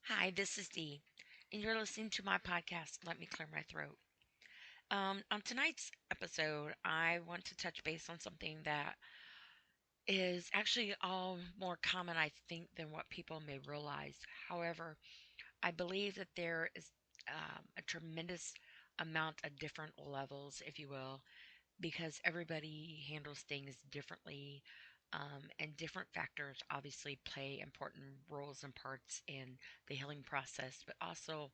Hi, this is Dee, and you're listening to my podcast, Let Me Clear My Throat. On tonight's episode, I want to touch base on something that is actually all more common, I think, than what people may realize. However, I believe that there is a tremendous amount of different levels, if you will, because everybody handles things differently. And different factors obviously play important roles and parts in the healing process, but also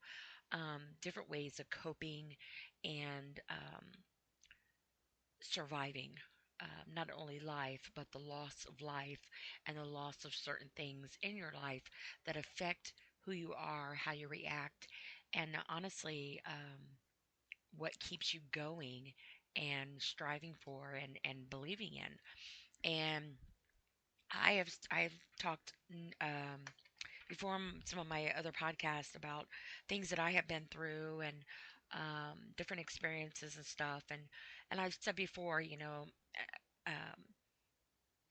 different ways of coping and surviving not only life, but the loss of life and the loss of certain things in your life that affect who you are, how you react, and honestly, what keeps you going and striving for and believing in. And I've talked before on some of my other podcasts about things that I have been through and different experiences and stuff. And I've said before,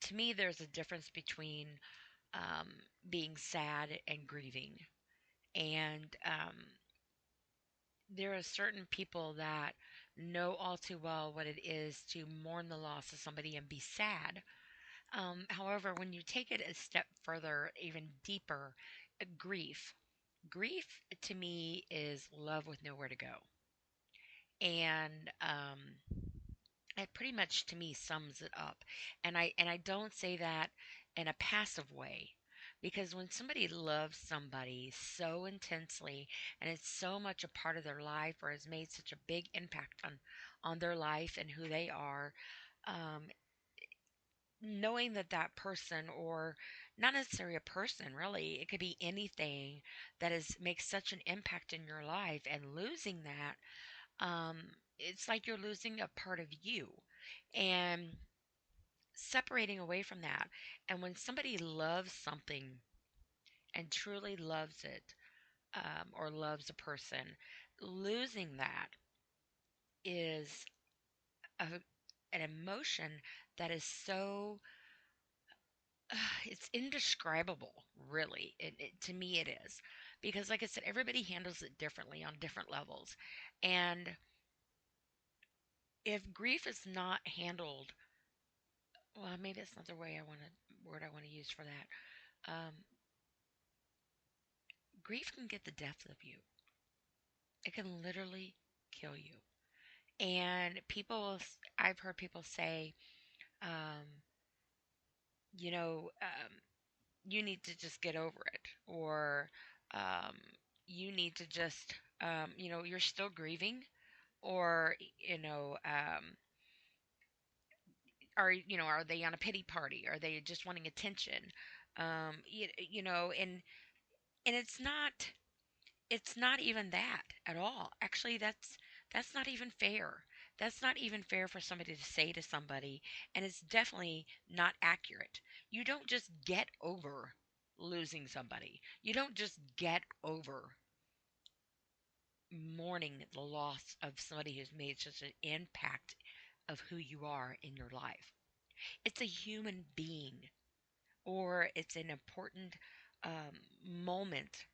to me, there's a difference between um, being sad and grieving. And there are certain people that know all too well what it is to mourn the loss of somebody and be sad. However, when you take it a step further, even deeper, grief. Grief to me is love with nowhere to go. And it pretty much to me sums it up. And I don't say that in a passive way, because when somebody loves somebody so intensely and it's so much a part of their life or has made such a big impact on their life and who they are, um, knowing that that person, or not necessarily a person, really, it could be anything that is makes such an impact in your life, and losing that, it's like you're losing a part of you, and separating away from that. And when somebody loves something and truly loves it, or loves a person, losing that is a, an emotion that is so it's indescribable, really. To me, it is, because, like I said, everybody handles it differently on different levels, and if grief is not handled, well, maybe that's not the way I want to word I want to use for that. Grief can get the depth of you. It can literally kill you. And I've heard people say, um, you know, you need to just get over it, or um, you need to just, you're still grieving, or are they on a pity party? Are they just wanting attention? And it's not even that at all. Actually, that's not even fair. That's not even fair for somebody to say to somebody, and it's definitely not accurate. You don't just get over losing somebody. You don't just get over mourning the loss of somebody who's made such an impact of who you are in your life. It's a human being, or it's an important moment,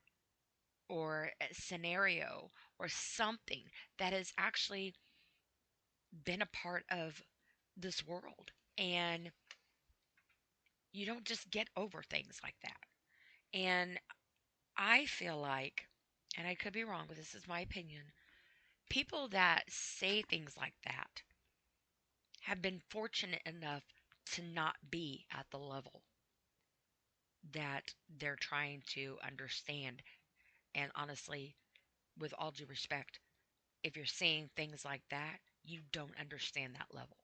or a scenario, or something that has actually been a part of this world. And you don't just get over things like that. And I feel like, and I could be wrong, but this is my opinion, people that say things like that have been fortunate enough to not be at the level that they're trying to understand. And honestly, with all due respect, if you're saying things like that, you don't understand that level.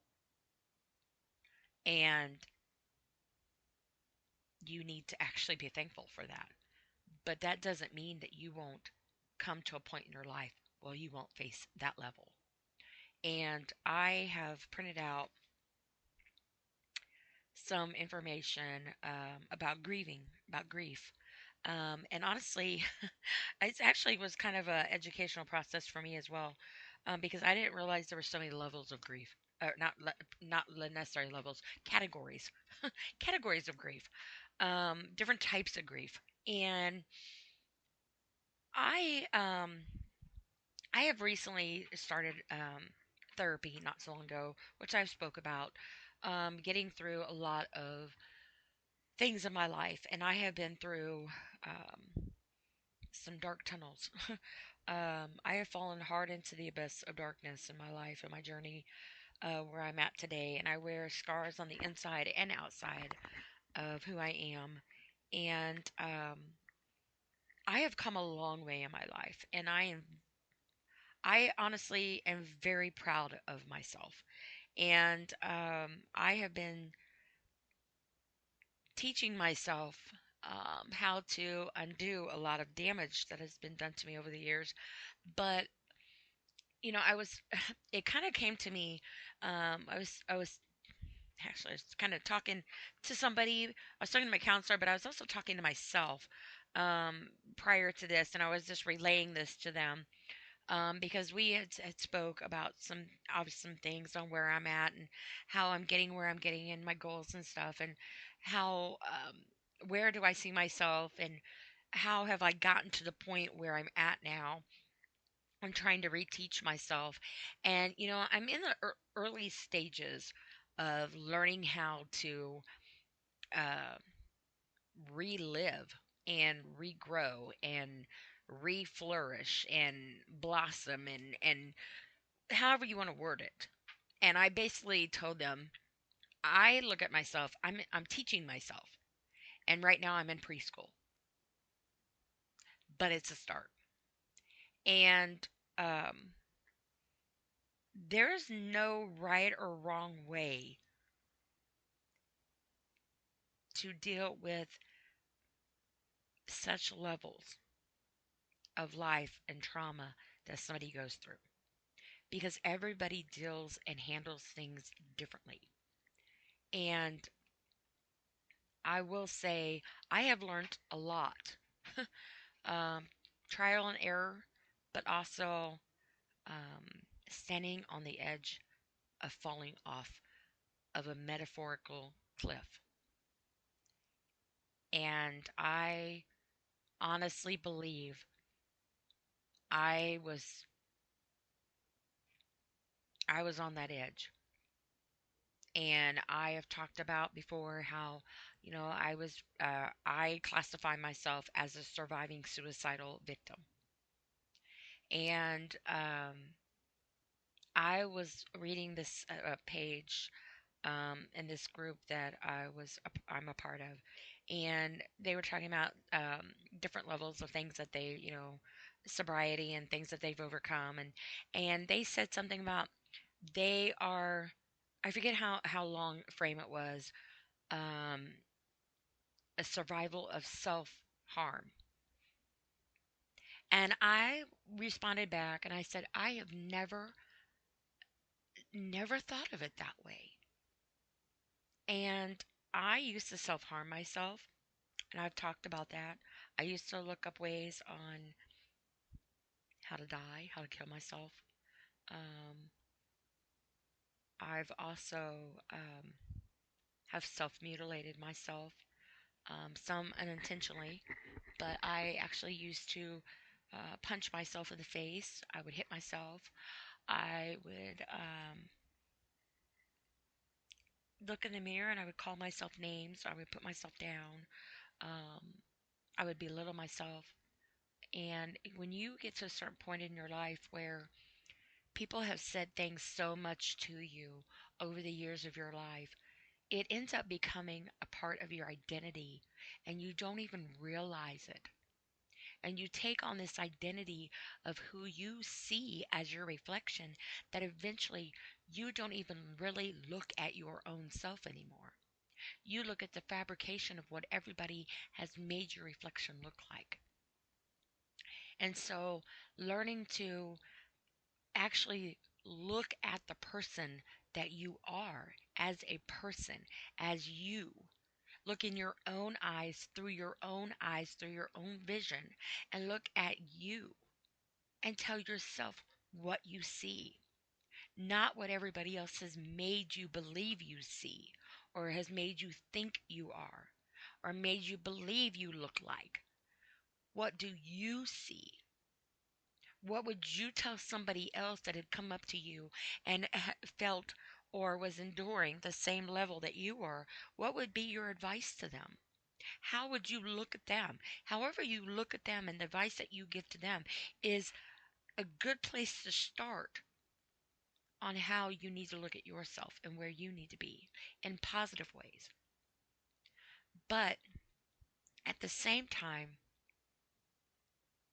And you need to actually be thankful for that. But that doesn't mean that you won't come to a point in your life where you won't face that level. And I have printed out some information about grieving, about grief. And honestly, it actually was kind of a educational process for me as well, because I didn't realize there were so many levels of grief. Or not necessarily levels, categories, categories of grief, different types of grief. And I I have recently started therapy not so long ago, which I've spoke about. Getting through a lot of things in my life, and I have been through some dark tunnels. I have fallen hard into the abyss of darkness in my life and my journey where I'm at today, and I wear scars on the inside and outside of who I am. And I have come a long way in my life, and I honestly am very proud of myself. And I have been teaching myself how to undo a lot of damage that has been done to me over the years. But I was, it kind of came to me. I was actually I was kind of talking to somebody. I was talking to my counselor, but I was also talking to myself prior to this, and I was just relaying this to them because we had spoke about some things on where I'm at and how I'm getting where I'm getting in my goals and stuff, and how where do I see myself, and how have I gotten to the point where I'm at now. I'm trying to reteach myself, and I'm in the early stages of learning how to uh, relive and regrow and reflourish and blossom and however you want to word it. And I basically told them, I look at myself, I'm teaching myself. And right now I'm in preschool, but it's a start. And um, there's no right or wrong way to deal with such levels of life and trauma that somebody goes through, because everybody deals and handles things differently. And I will say I have learned a lot, um, trial and error, but also standing on the edge of falling off of a metaphorical cliff. And I honestly believe I was I was on that edge. And I have talked about before how, I classify myself as a surviving suicidal victim. And I was reading this page in this group that I'm a part of, and they were talking about different levels of things that they, sobriety and things that they've overcome, and they said something about they are, I forget how long frame it was, um, a survival of self harm. And I responded back and I said, I have never thought of it that way. And I used to self harm myself, and I've talked about that. I used to look up ways on how to die, how to kill myself. Um, I've also have self mutilated myself, some unintentionally, but I actually used to punch myself in the face. I would hit myself. I would look in the mirror and I would call myself names. I would put myself down. Um, I would belittle myself. And when you get to a certain point in your life where people have said things so much to you over the years of your life, it ends up becoming a part of your identity and you don't even realize it. And you take on this identity of who you see as your reflection that eventually you don't even really look at your own self anymore. You look at the fabrication of what everybody has made your reflection look like. And so learning to actually look at the person that you are as a person, as you. Look in your own eyes, through your own vision, and look at you and tell yourself what you see, not what everybody else has made you believe you see, or has made you think you are, or made you believe you look like. What do you see? What would you tell somebody else that had come up to you and felt or was enduring the same level that you were? What would be your advice to them? How would you look at them? However, you look at them and the advice that you give to them is a good place to start on how you need to look at yourself and where you need to be in positive ways. But at the same time,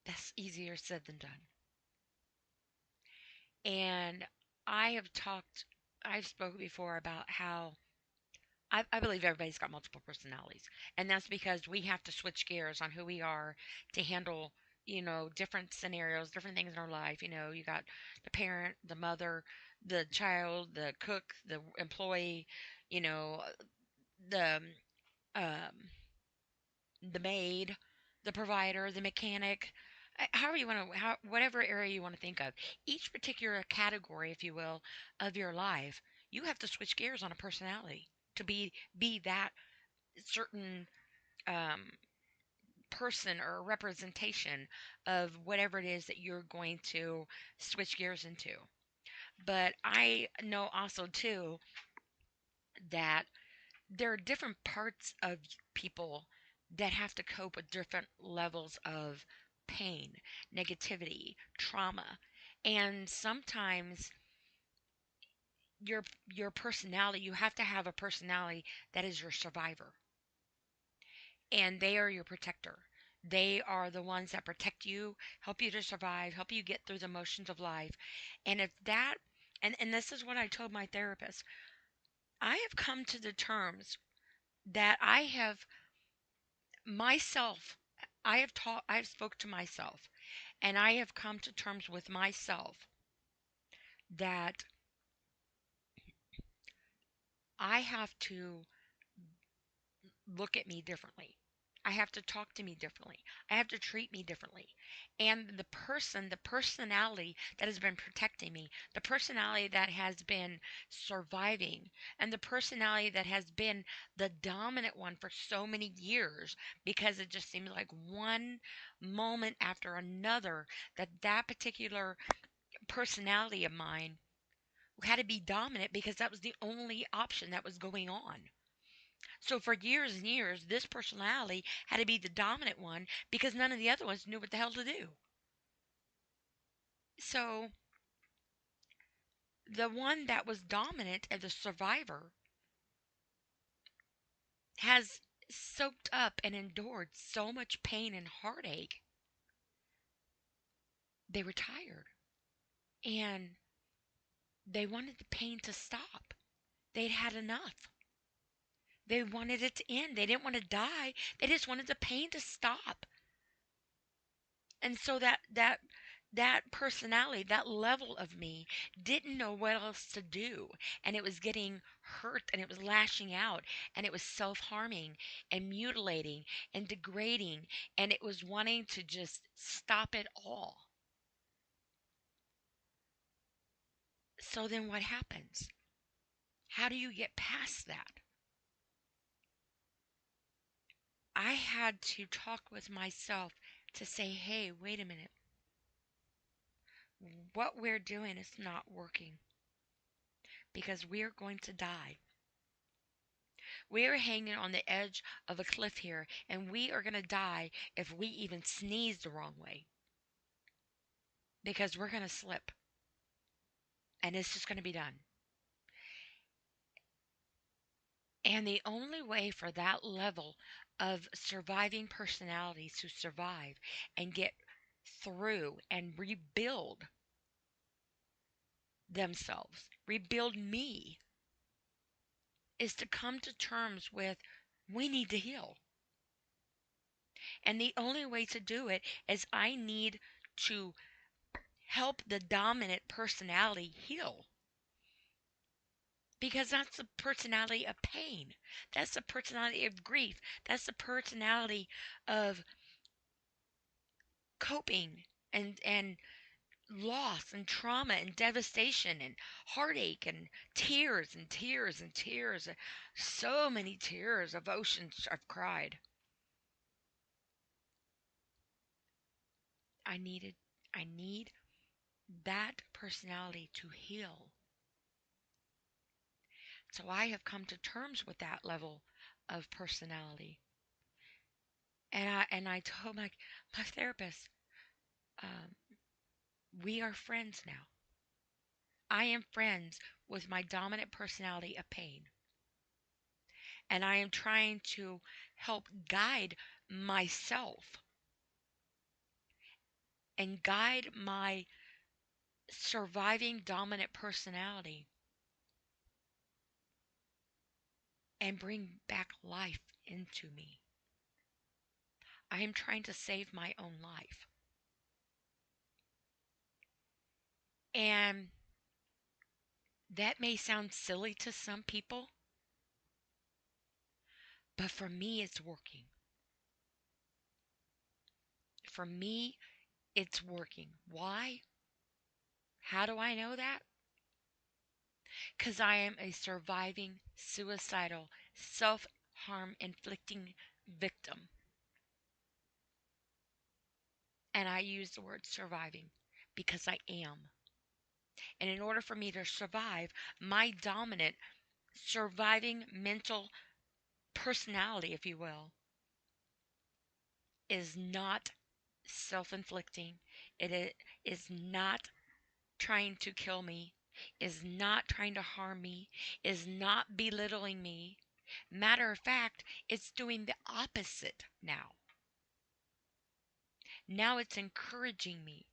that's easier said than done. And I have talked, I've spoken before about how I believe everybody's got multiple personalities. And that's because we have to switch gears on who we are to handle, different scenarios, different things in our life. You got the parent, the mother, the child, the cook, the employee, you know, the um, the maid, the provider, the mechanic, however you want to, whatever area you want to think of. Each particular category, if you will, of your life, you have to switch gears on a personality to be that certain um, person or representation of whatever it is that you're going to switch gears into. But I know also too that there are different parts of people that have to cope with different levels of pain, negativity, trauma. And sometimes your personality, you have to have a personality that is your survivor. And they are your protector. They are the ones that protect you, help you to survive, help you get through the motions of life. And if that and this is what I told my therapist. I have come to the terms that I have myself I've spoke to myself and I have come to terms with myself that I have to look at me differently. I have to talk to me differently. I have to treat me differently. And the personality that has been protecting me, the personality that has been surviving, and the personality that has been the dominant one for so many years because it just seems like one moment after another that particular personality of mine had to be dominant because that was the only option that was going on. So for years and years, this personality had to be the dominant one because none of the other ones knew what the hell to do. So the one that was dominant and the survivor has soaked up and endured so much pain and heartache, they retired. And they wanted the pain to stop. They'd had enough. They wanted it to end. They didn't want to die. They just wanted the pain to stop. And so that personality, that level of me didn't know what else to do, and it was getting hurt and it was lashing out and it was self-harming and mutilating and degrading and it was wanting to just stop it all. So then what happens? How do you get past that? I had to talk with myself to say, hey, wait a minute. What we're doing is not working because we're going to die. We're hanging on the edge of a cliff here, and we are going to die if we even sneeze the wrong way because we're going to slip and it's just going to be done. And the only way for that level of surviving personalities to survive and get through and rebuild themselves, rebuild me, is to come to terms with we need to heal. And the only way to do it is I need to help the dominant personality heal. Because that's the personality of pain. That's the personality of grief. That's the personality of coping and loss and trauma and devastation and heartache and tears and tears and tears. So many tears of oceans I've cried. I needed I need that personality to heal. So I have come to terms with that level of personality. And I told my therapist, um, we are friends now. I am friends with my dominant personality of pain. And I am trying to help guide myself and guide my surviving dominant personality and bring back life into me. I am trying to save my own life. And that may sound silly to some people, but for me, it's working. For me, it's working. Why? How do I know that? Because I am a surviving, suicidal, self harm inflicting victim. And I use the word surviving because I am. And in order for me to survive, my dominant, surviving mental personality, if you will, is not self inflicting. It is not trying to kill me, is not trying to harm me, is not belittling me. Matter of fact, it's doing the opposite now. Now it's encouraging me.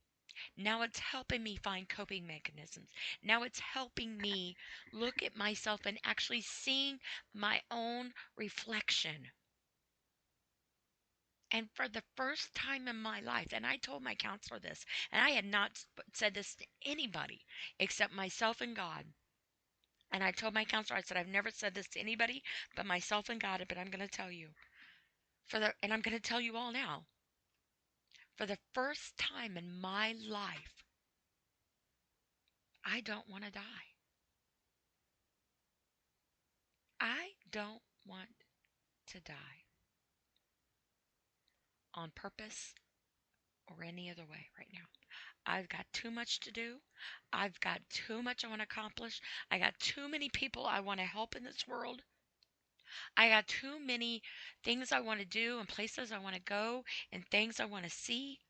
Now it's helping me find coping mechanisms. Now it's helping me look at myself and actually seeing my own reflection. And for the first time in my life, and I told my counselor this, and I had not said this to anybody except myself and God. And I told my counselor, I said, I've never said this to anybody but myself and God, but I'm going to tell you. And I'm going to tell you all now. For the first time in my life, I don't want to die. I don't want to die on purpose or any other way right now. I've got too much to do. I've got too much I want to accomplish. I got too many people I want to help in this world. I got too many things I want to do and places I want to go and things I want to see.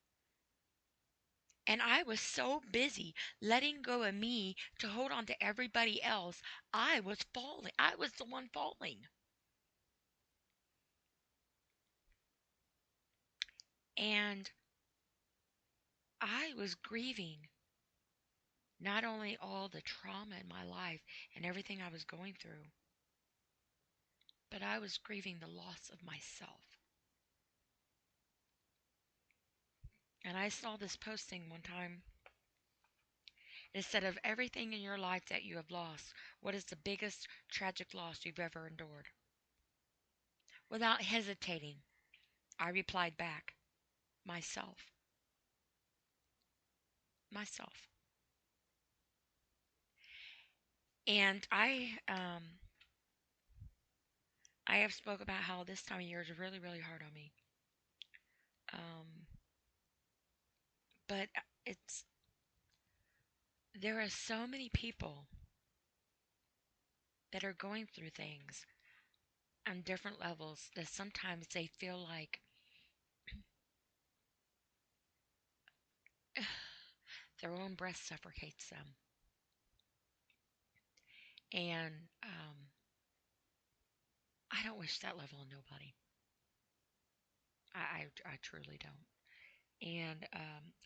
And I was so busy letting go of me to hold on to everybody else. I was falling. I was the one falling. And I was grieving not only all the trauma in my life and everything I was going through, but I was grieving the loss of myself. And I saw this posting one time. Instead of everything in your life that you have lost, what is the biggest tragic loss you've ever endured? Without hesitating, I replied back, myself. Myself. And I have spoke about how this time of year is really, really hard on me. Um, but it's there are so many people that are going through things on different levels that sometimes they feel like their own breath suffocates them. And I don't wish that level on nobody. I truly don't. And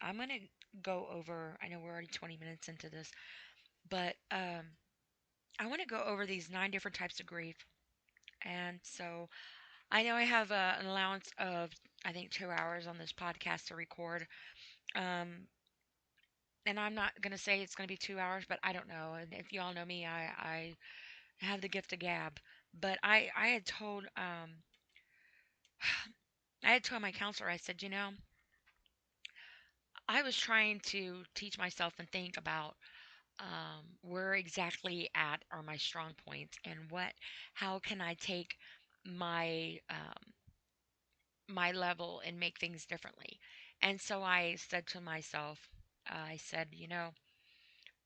I'm going to go over, I know we're already 20 minutes into this, but I want to go over these 9 different types of grief. And so I know I have an allowance of, I think, 2 hours on this podcast to record. Um, and I'm not going to say it's going to be 2 hours, but I don't know. And if you all know me, I have the gift of gab. But I had told I had told my counselor, I said, I was trying to teach myself and think about where exactly at are my strong points and how can I take my my level and make things differently. And so I said to myself, I said,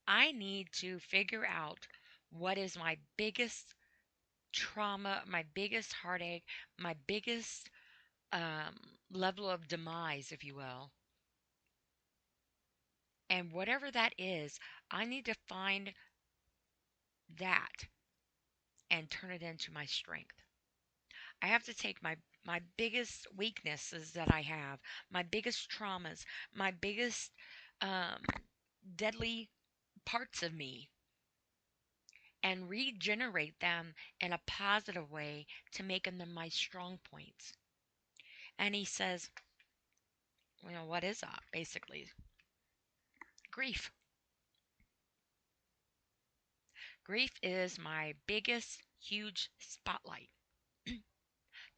I need to figure out what is my biggest trauma, my biggest heartache, my biggest level of demise, if you will. And whatever that is, I need to find that and turn it into my strength. I have to take my biggest weaknesses that I have, my biggest traumas, my biggest um, deadly parts of me, and regenerate them in a positive way to make them my strong points. And he says, what is that? Basically, grief. Grief is my biggest, huge spotlight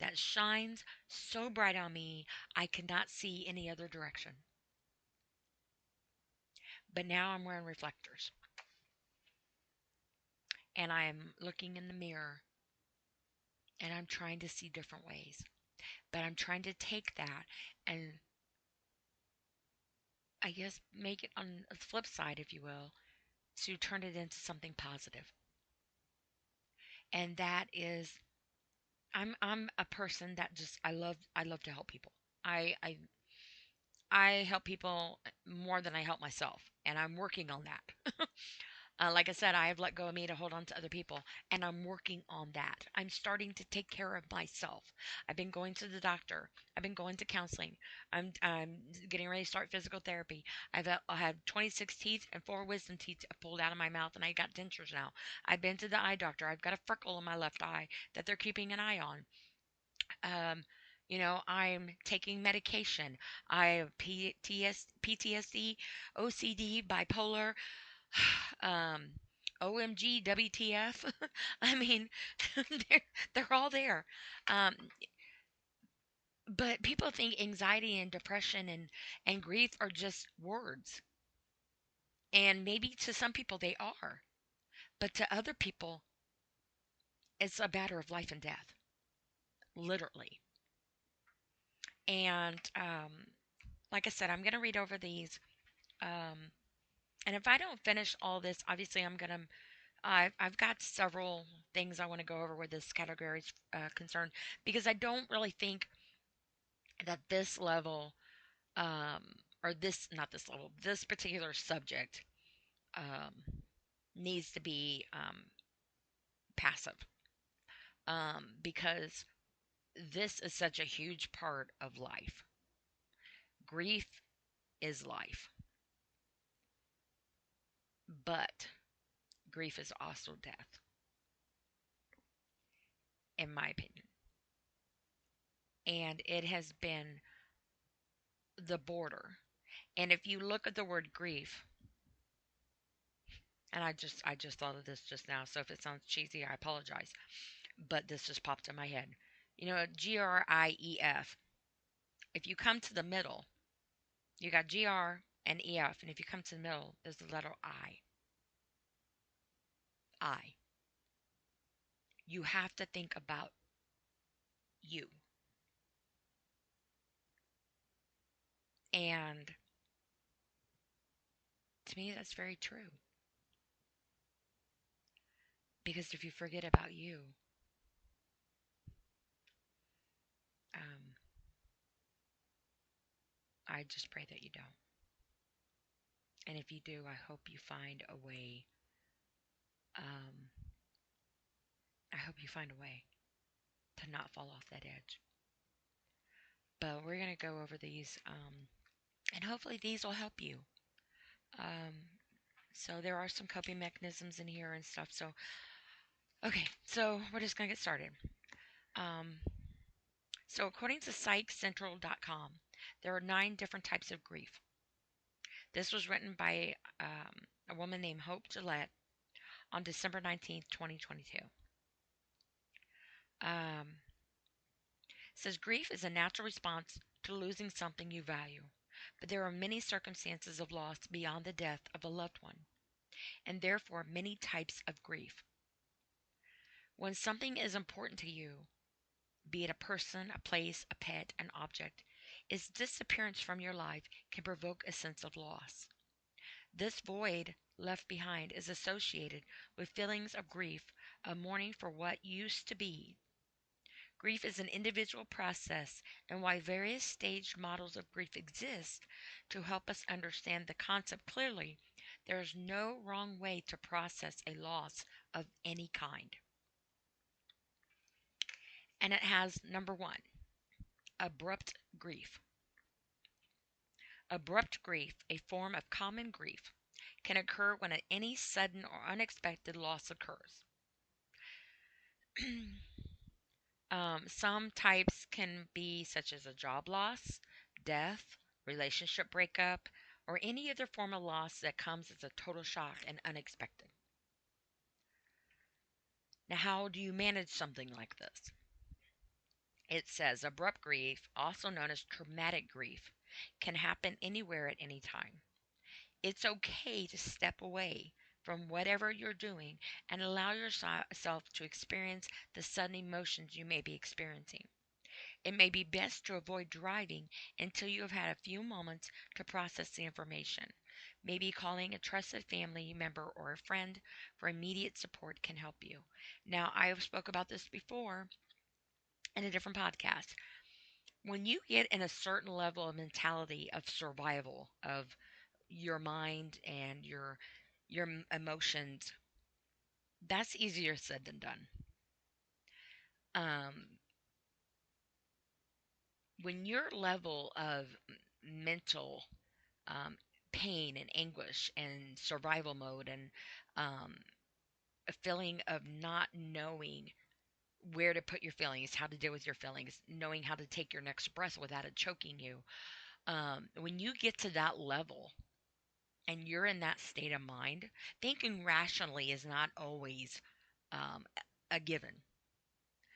that shines so bright on me I cannot see any other direction. But now I'm wearing reflectors and I'm looking in the mirror and I'm trying to see different ways. But I'm trying to take that and I guess make it on the flip side, if you will, to turn it into something positive. And that is I'm a person that just I love to help people. I I I help people more than I help myself, and I'm working on that. Like I said, I have let go of me to hold on to other people, and I'm working on that. I'm starting to take care of myself. I've been going to the doctor. I've been going to counseling. I'm getting ready to start physical therapy. I had 26 teeth and four wisdom teeth pulled out of my mouth, and I got dentures now. I've been to the eye doctor. I've got a freckle in my left eye that they're keeping an eye on. Um, I'm taking medication. I have PTSD, OCD, bipolar, um, OMG, WTF. I mean, they're, they're all there. Um, but people think anxiety and depression and grief are just words. And maybe to some people they are. But to other people, it's a matter of life and death, literally. And like I said, I'm going to read over these. Um, and if I don't finish all this, obviously I'm going to I've got several things I want to go over where this category is concerned because I don't really think that this level, um, or this, not this level, this particular subject um, needs to be passive because this is such a huge part of life. Grief is life, but grief is also death, in my opinion. And it has been the border. And if you look at the word grief, and I just thought of this just now, so if it sounds cheesy, I apologize. But this just popped in my head. GRIEF. If you come to the middle, you got GR and EF, and if you come to the middle, there's the letter I. I. You have to think about you. And to me, that's very true. Because if you forget about you, um, I just pray that you don't. And if you do, I hope you find a way. Um, I hope you find a way to not fall off that edge. But we're going to go over these, and hopefully these will help you. Um, so there are some coping mechanisms in here and stuff. So, okay, so we're just going to get started. Um, so according to psychcentral.com, there are 9 different types of grief. This was written by a woman named Hope Gillette on December 19th, 2022. Um, says grief is a natural response to losing something you value, but there are many circumstances of loss beyond the death of a loved one, and therefore many types of grief. When something is important to you, be it a person, a place, a pet, an object, its disappearance from your life can provoke a sense of loss. This void left behind is associated with feelings of grief, of mourning for what used to be. Grief is an individual process, and while various staged models of grief exist to help us understand the concept clearly, there is no wrong way to process a loss of any kind. And it has number one, abrupt grief. Abrupt grief, a form of common grief, can occur when any sudden or unexpected loss occurs. Some types can be such as a job loss, death, relationship breakup, or any other form of loss that comes as a total shock and unexpected. Now, how do you manage something like this? It says abrupt grief, also known as traumatic grief, can happen anywhere at any time. It's okay to step away from whatever you're doing and allow yourself to experience the sudden emotions you may be experiencing. It may be best to avoid driving until you have had a few moments to process the information. Maybe calling a trusted family member or a friend for immediate support can help you. Now, I have spoke about this before in a different podcast. When you get in a certain level of mentality of survival of your mind and your emotions, that's easier said than done. Um, when your level of mental um, pain and anguish and survival mode and um, a feeling of not knowing where to put your feelings, how to deal with your feelings, knowing how to take your next breath without it choking you. When you get to that level and you're in that state of mind, thinking rationally is not always um, a given.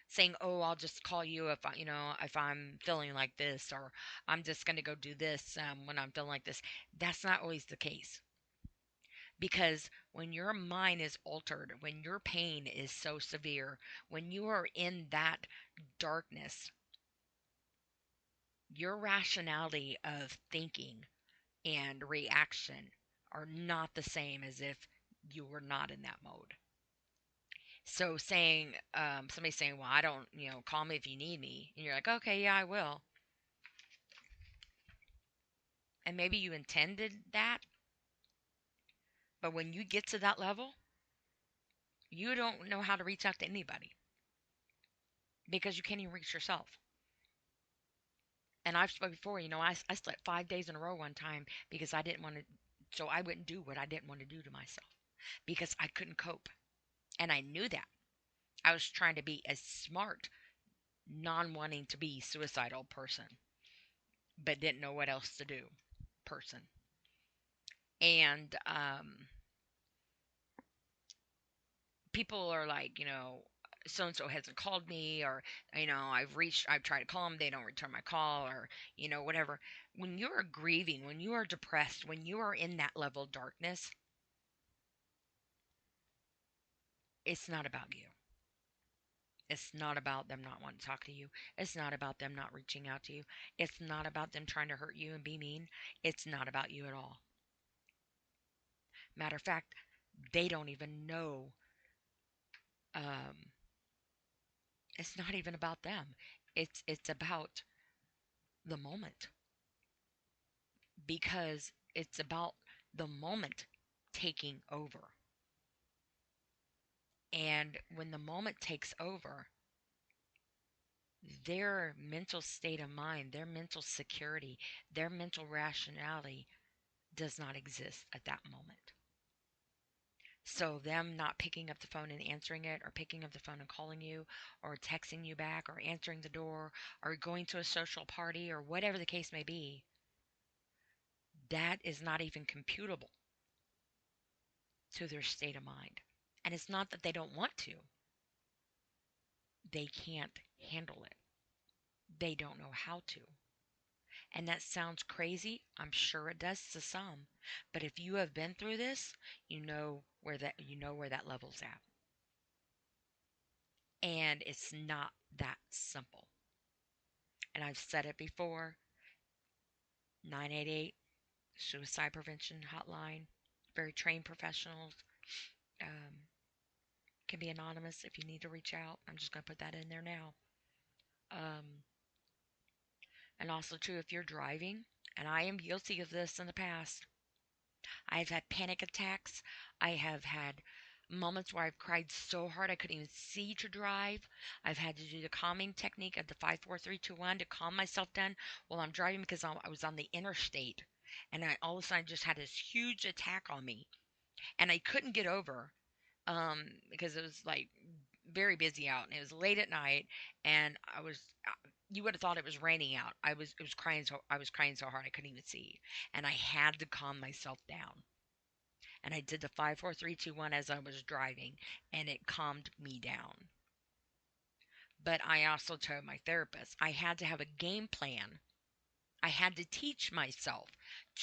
Saying, "Oh, I'll just call you if if I'm feeling like this, or I'm just going to go do this when I'm feeling like this." That's not always the case. Because when your mind is altered, when your pain is so severe, when you are in that darkness, your rationality of thinking and reaction are not the same as if you were not in that mode. So saying, somebody saying, "Well, I don't, call me if you need me," and you're like, "Okay, yeah, I will," and maybe you intended that, but when you get to that level, you don't know how to reach out to anybody because you can't even reach yourself. And I've spoken before, I slept 5 days in a row one time because I didn't want to, so I wouldn't do what I didn't want to do to myself because I couldn't cope. And I knew that. I was trying to be a smart, non wanting to be suicidal person, but didn't know what else to do person. And people are like, so and so hasn't called me, or I've tried to call them, they don't return my call, or whatever. When you are grieving, when you are depressed, when you are in that level of darkness, it's not about you. It's not about them not wanting to talk to you. It's not about them not reaching out to you. It's not about them trying to hurt you and be mean. It's not about you at all. Matter of fact, they don't even know. Um, it's not even about them. It's about the moment, because it's about the moment taking over. And when the moment takes over, their mental state of mind, their mental security, their mental rationality does not exist at that moment. So, them not picking up the phone and answering it, or picking up the phone and calling you, or texting you back, or answering the door, or going to a social party, or whatever the case may be, that is not even computable to their state of mind. And it's not that they don't want to, they can't handle it. They don't know how to. And that sounds crazy. I'm sure it does to some. But if you have been through this, you know where that level's at. And it's not that simple. And I've said it before, 988 suicide prevention hotline. very trained professionals. Can be anonymous if you need to reach out. I'm just going to put that in there now. Um, and also, too, if you're driving, and I am guilty of this in the past, I have had panic attacks. I have had moments where I've cried so hard I couldn't even see to drive. I've had to do the calming technique of the 5 4 3 2 1 to calm myself down while I'm driving because I was on the interstate. And I all of a sudden just had this huge attack on me. And I couldn't get over because it was like very busy out and it was late at night and you would have thought it was raining out. I was crying so hard I couldn't even see. And I had to calm myself down. And I did the 5 4 3 2 1 as I was driving and it calmed me down. But I also told my therapist I had to have a game plan. I had to teach myself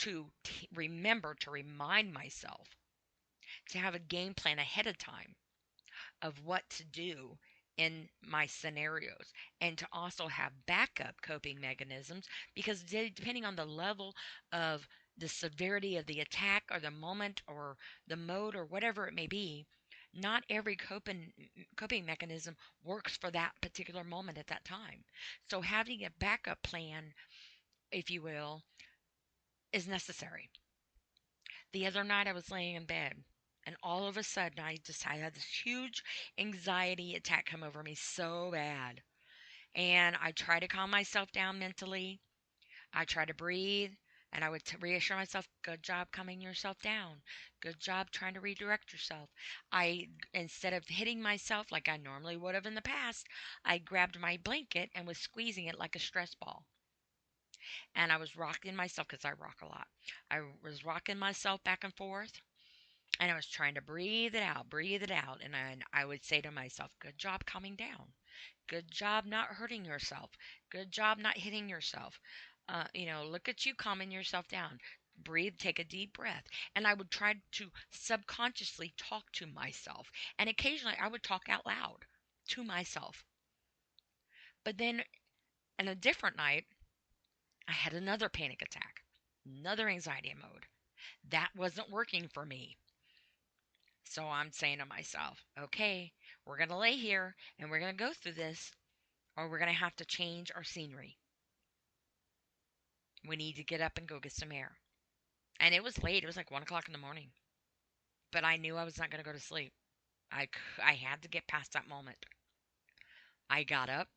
to remember to remind myself to have a game plan ahead of time of what to do in my scenarios and to also have backup coping mechanisms because depending on the level of the severity of the attack or the moment or the mode or whatever it may be, not every coping mechanism works for that particular moment at that time. So having a backup plan, if you will, is necessary. The other night I was laying in bed and all of a sudden I had this huge anxiety attack come over me so bad. And I try to calm myself down mentally. I try to breathe and I would reassure myself, good job calming yourself down. Good job trying to redirect yourself. Instead of hitting myself like I normally would have in the past, I grabbed my blanket and was squeezing it like a stress ball. And I was rocking myself because I rock a lot. I was rocking myself back and forth and I was trying to breathe it out. And I would say to myself, good job calming down. Good job not hurting yourself. Good job not hitting yourself. Look at you calming yourself down. Breathe, take a deep breath. And I would try to subconsciously talk to myself. And occasionally I would talk out loud to myself. But then on a different night, I had another panic attack, another anxiety mode. That wasn't working for me. So I'm saying to myself, okay, we're going to lay here and we're going to go through this, or we're going to have to change our scenery. We need to get up and go get some air. And it was late. It was like 1 o'clock in the morning. But I knew I was not going to go to sleep. I had to get past that moment. I got up,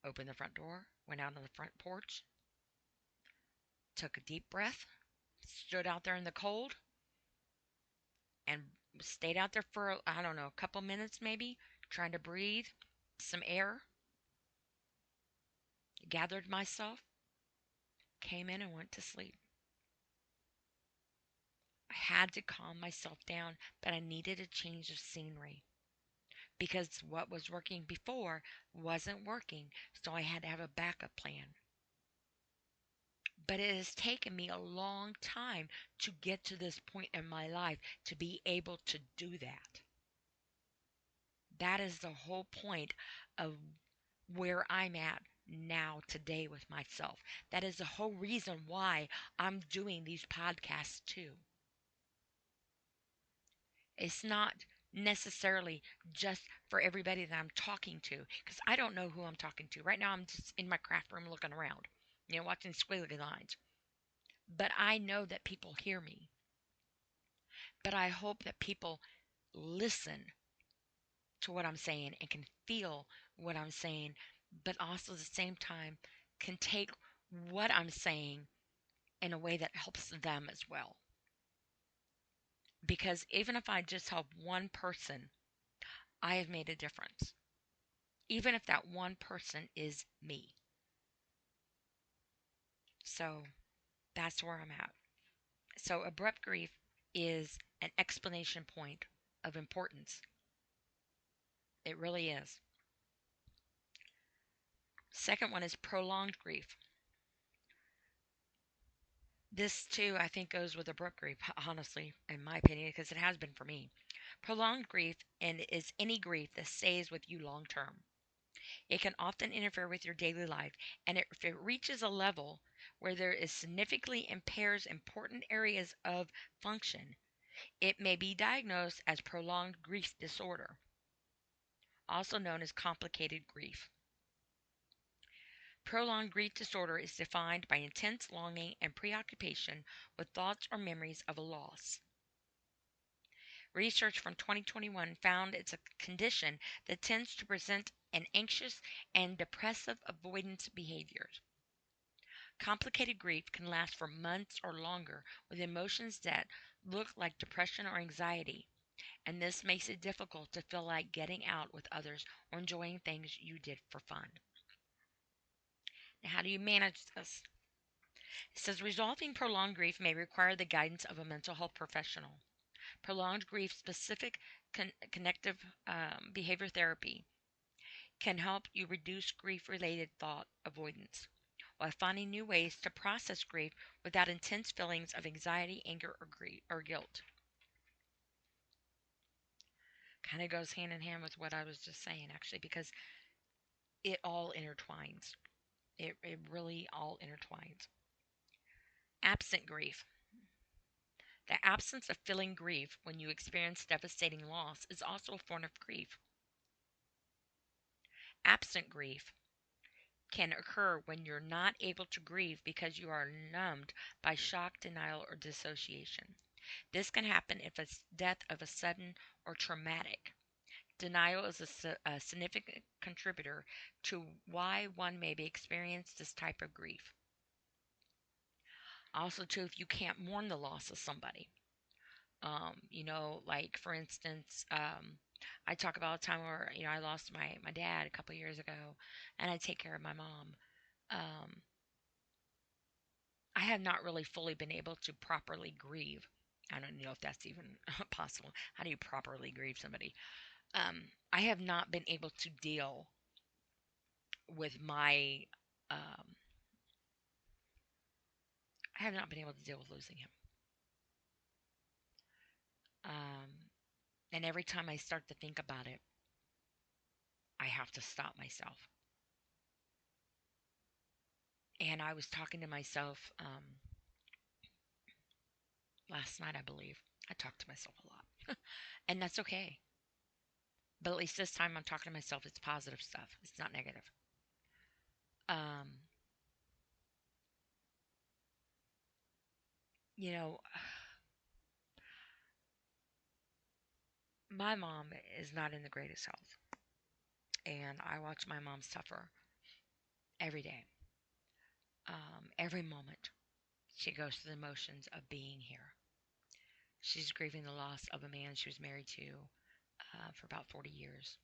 opened the front door, went out on the front porch, took a deep breath, stood out there in the cold, and stayed out there for, I don't know, a couple minutes maybe, trying to breathe some air, gathered myself, came in and went to sleep. I had to calm myself down, but I needed a change of scenery because what was working before wasn't working, so I had to have a backup plan. But it has taken me a long time to get to this point in my life to be able to do that. That is the whole point of where I'm at now today with myself. That is the whole reason why I'm doing these podcasts too. It's not necessarily just for everybody that I'm talking to because I don't know who I'm talking to. Right now, I'm just in my craft room looking around, watching squiggly lines. But I know that people hear me. But I hope that people listen to what I'm saying and can feel what I'm saying, but also at the same time can take what I'm saying in a way that helps them as well. Because even if I just help one person, I have made a difference. Even if that one person is me. So that's where I'm at. So abrupt grief is an explanation point of importance. It really is. Second one is prolonged grief. This too, I think, goes with abrupt grief, honestly, in my opinion, because it has been for me. Prolonged grief and is any grief that stays with you long term. It can often interfere with your daily life, and if it reaches a level where there is significantly impairs important areas of function. It may be diagnosed as prolonged grief disorder, also known as complicated grief. Prolonged grief disorder is defined by intense longing and preoccupation with thoughts or memories of a loss. Research from 2021 found it's a condition that tends to present an anxious and depressive avoidance behaviors. Complicated grief can last for months or longer with emotions that look like depression or anxiety, and this makes it difficult to feel like getting out with others or enjoying things you did for fun. Now, how do you manage this? It says resolving prolonged grief may require the guidance of a mental health professional. Prolonged grief specific connective behavior therapy can help you reduce grief related thought avoidance while finding new ways to process grief without intense feelings of anxiety, anger, or grief or guilt. Kind of goes hand in hand with what I was just saying, actually, because it all intertwines. It really all intertwines. Absent grief. The absence of feeling grief when you experience devastating loss is also a form of grief. Absent grief can occur when you're not able to grieve because you are numbed by shock, denial, or dissociation. This can happen if it's death of a sudden or traumatic. Denial is a significant contributor to why one may be experiencing this type of grief. Also, too, if you can't mourn the loss of somebody, like for instance, I talk about a time where I lost my dad a couple years ago, and I take care of my mom. Um, I have not really fully been able to properly grieve. I don't know if that's even possible. How do you properly grieve somebody? I have not been able to deal with my. Um, I have not been able to deal with losing him. And every time I start to think about it, I have to stop myself. And I was talking to myself last night, I believe. I talk to myself a lot. And that's okay. But at least this time I'm talking to myself, it's positive stuff. It's not negative. Um, you know, my mom is not in the greatest health. And I watch my mom suffer every day. Every moment she goes through the motions of being here. She's grieving the loss of a man she was married to for about 40 years.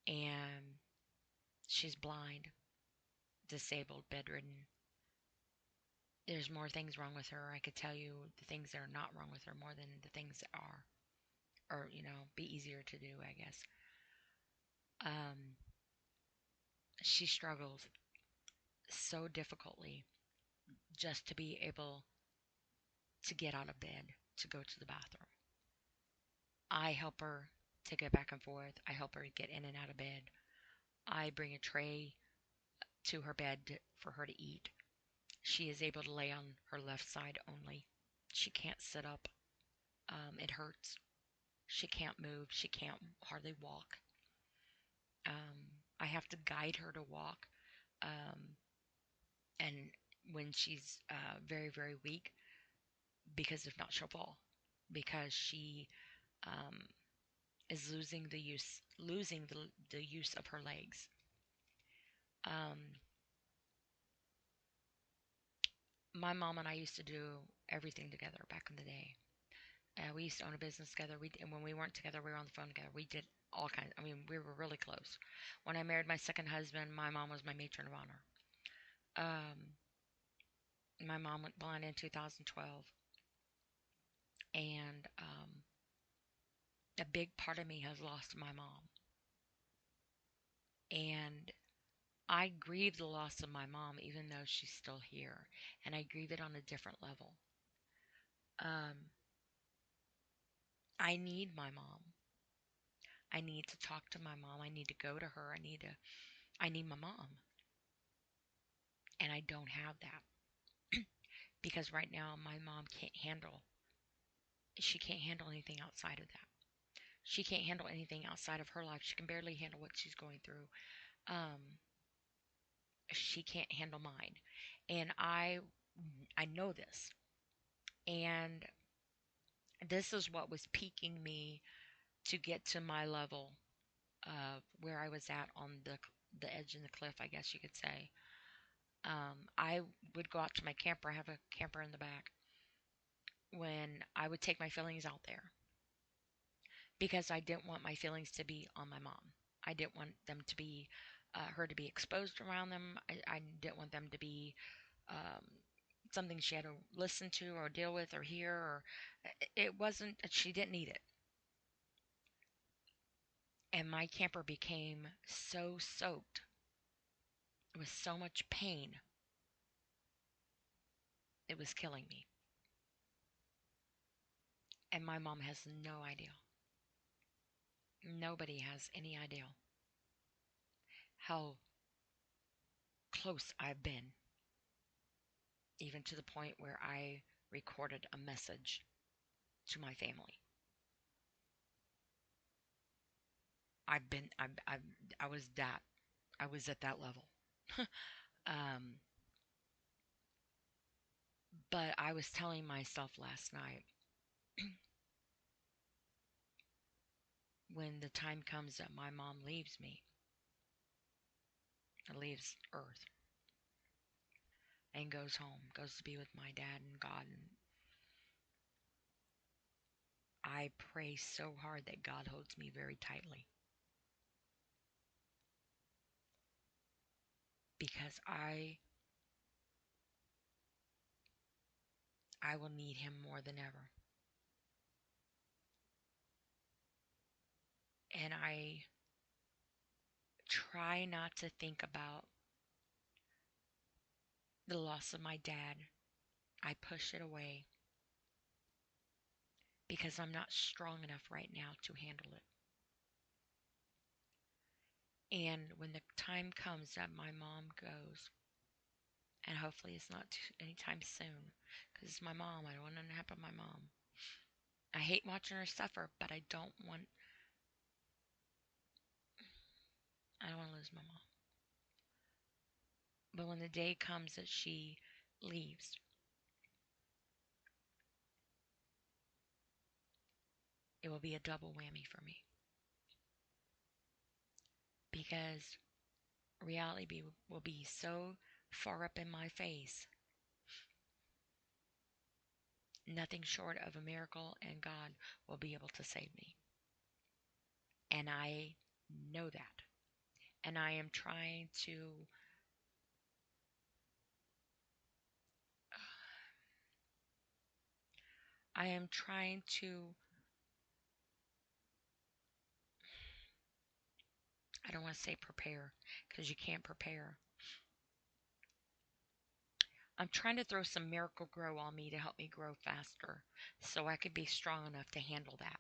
And she's blind, disabled, bedridden. There's more things wrong with her. I could tell you the things that are not wrong with her more than the things that are. Or, be easier to do, I guess. Um, she struggles so difficultly just to be able to get out of bed, to go to the bathroom. I help her to get back and forth. I help her get in and out of bed. I bring a tray to her bed for her to eat. She is able to lay on her left side only. She can't sit up. It hurts. She can't move. She can't hardly walk. I have to guide her to walk. Um, and when she's very, very weak, because if not, she'll fall. Because she um, is losing the use of her legs. Um, my mom and I used to do everything together back in the day. We used to own a business together. And when we weren't together, we were on the phone together. We did all kinds. I mean, we were really close. When I married my second husband, my mom was my matron of honor. Um, my mom went blind in 2012, and a big part of me has lost my mom. And I grieve the loss of my mom, even though she's still here, and I grieve it on a different level. Um, I need my mom. I need to talk to my mom. I need to go to her. I need my mom. And I don't have that. because right now my mom she can't handle anything outside of that. She can't handle anything outside of her life. She can barely handle what she's going through. Um, she can't handle mine. And I know this. And this is what was piquing me to get to my level of where I was at on the edge of the cliff, I guess you could say. I would go out to my camper. I have a camper in the back. When I would take my feelings out there because I didn't want my feelings to be on my mom. I didn't want them to be her to be exposed around them. I didn't want them to be um, something she had to listen to or deal with or hear. Or it wasn't. She didn't need it. And my camper became so soaked with so much pain. It was killing me. And my mom has no idea. Nobody has any idea how close I've been, even to the point where I recorded a message to my family. I've been, I was that, I was at that level. um, but I was telling myself last night, when the time comes that my mom leaves me, leaves Earth, and goes home, goes to be with my dad and God, and I pray so hard that God holds me very tightly because I will need him more than ever. And I try not to think about the loss of my dad. I push it away because I'm not strong enough right now to handle it. And when the time comes that my mom goes, and hopefully it's not anytime soon, because it's my mom. I don't want nothing to happen to my mom. I hate watching her suffer, but I don't want to lose my mom. But when the day comes that she leaves, it will be a double whammy for me because reality will be so far up in my face. Nothing short of a miracle and God will be able to save me. And I know that. And I am trying to, I don't want to say prepare because you can't prepare. I'm trying to throw some miracle grow on me to help me grow faster so I could be strong enough to handle that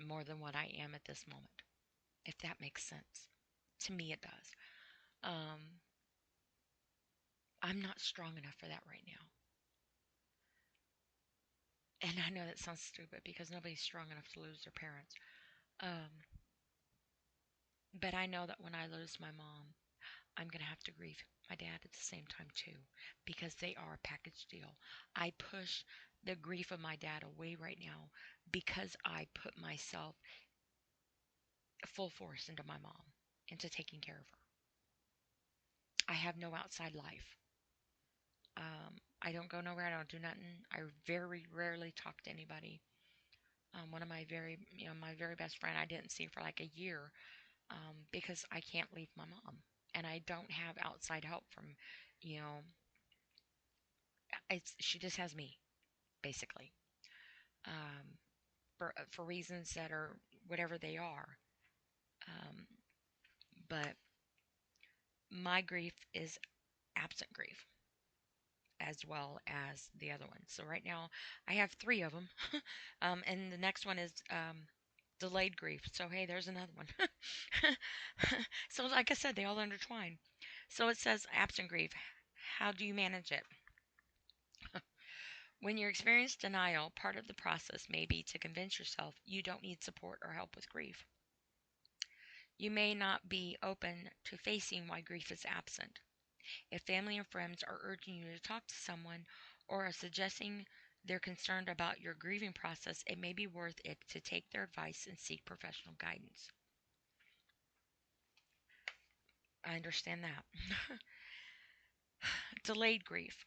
more than what I am at this moment, if that makes sense. To me, it does. Um, I'm not strong enough for that right now. And I know that sounds stupid because nobody's strong enough to lose their parents. Um, but I know that when I lose my mom, I'm going to have to grieve my dad at the same time too because they are a package deal. I push the grief of my dad away right now because I put myself full force into my mom, into taking care of her. I have no outside life. I don't go nowhere. I don't do nothing. I very rarely talk to anybody. One of my my very best friend, I didn't see for like a year because I can't leave my mom, and I don't have outside help from, you know, she just has me basically, um, for reasons that are whatever they are. Um, but my grief is absent grief as well as the other one. So right now I have three of them, and the next one is delayed grief. So hey, there's another one. So like I said, they all intertwine. So it says absent grief. How do you manage it? When you experience denial, part of the process may be to convince yourself you don't need support or help with grief. You may not be open to facing why grief is absent. If family and friends are urging you to talk to someone or are suggesting they're concerned about your grieving process, it may be worth it to take their advice and seek professional guidance. I understand that. Delayed grief.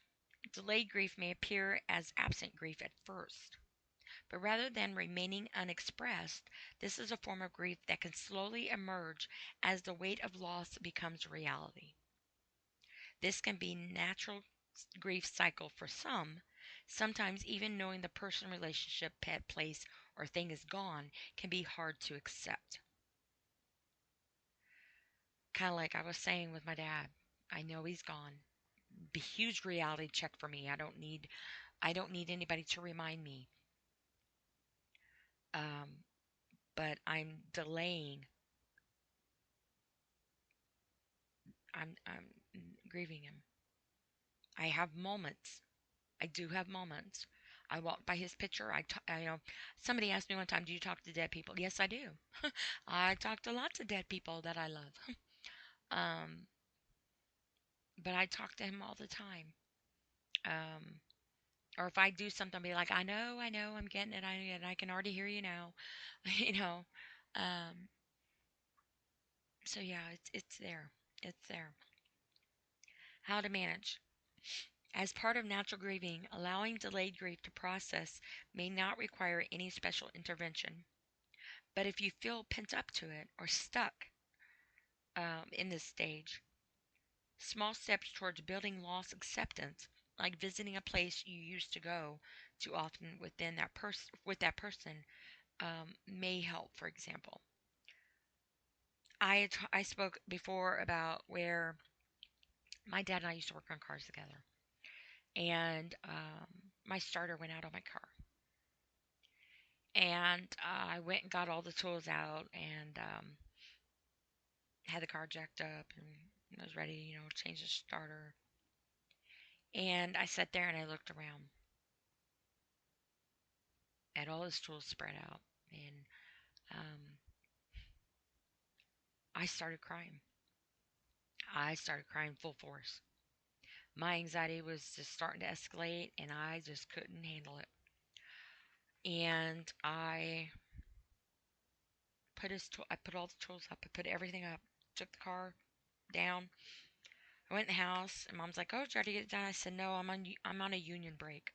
Delayed grief may appear as absent grief at first, but rather than remaining unexpressed, this is a form of grief that can slowly emerge as the weight of loss becomes reality. This can be natural grief cycle for some. Sometimes even knowing the person, relationship, pet, place, or thing is gone can be hard to accept. Kind of like I was saying with my dad. I know he's gone. A huge reality check for me. I don't need anybody to remind me. Um, but I'm delaying. I'm grieving him. I have moments. I do have moments. I walk by his picture. Somebody asked me one time, "Do you talk to dead people?" Yes, I do. I talk to lots of dead people that I love. um, but I talk to him all the time. Um, or if I do something, I'll be like, I know, I'm getting it. I can already hear you now. you know. Um, so yeah, it's there. It's there. How to manage. As part of natural grieving, allowing delayed grief to process may not require any special intervention. But if you feel pent up to it or stuck in this stage, small steps towards building loss acceptance, like visiting a place you used to go too often with that person, may help. For example, I spoke before about where my dad and I used to work on cars together, and my starter went out on my car. And I went and got all the tools out and had the car jacked up and I was ready, change the starter. And I sat there and I looked around at all his tools spread out. And um, I started crying. I started crying full force. My anxiety was just starting to escalate and I just couldn't handle it. And I put all the tools up. I put everything up. Took the car down. I went in the house, and Mom's like, "Oh, try to get it done." I said, "No, I'm on a union break."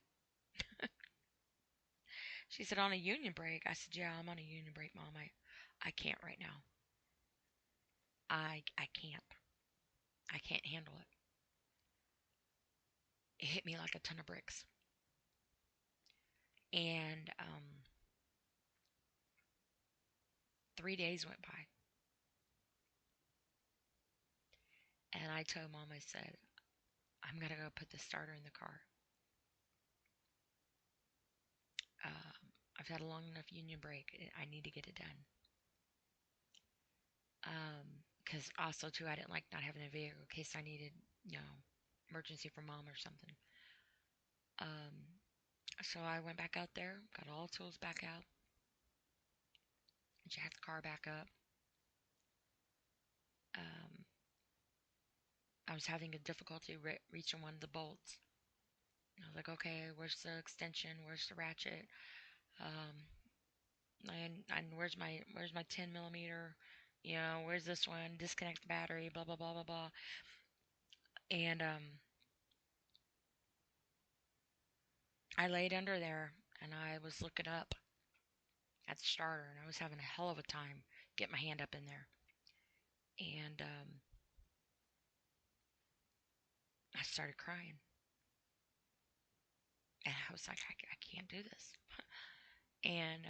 She said, "On a union break?" I said, "Yeah, I'm on a union break, Mom. I can't right now. I can't. I can't handle it." It hit me like a ton of bricks. And 3 days went by, and I told Mom, I said, "I'm gonna go put the starter in the car. I've had a long enough union break. I need to get it done." Because also too, I didn't like not having a vehicle in case I needed, emergency for Mom or something. Um, so I went back out there, got all the tools back out, jacked the car back up. Um, I was having a difficulty reaching one of the bolts. I was like, okay, where's the extension? Where's the ratchet? Um, and where's my 10 millimeter? Where's this one? Disconnect the battery. Blah blah blah blah blah. And I laid under there and I was looking up at the starter and I was having a hell of a time getting my hand up in there. And I started crying. And I was like, I can't do this. And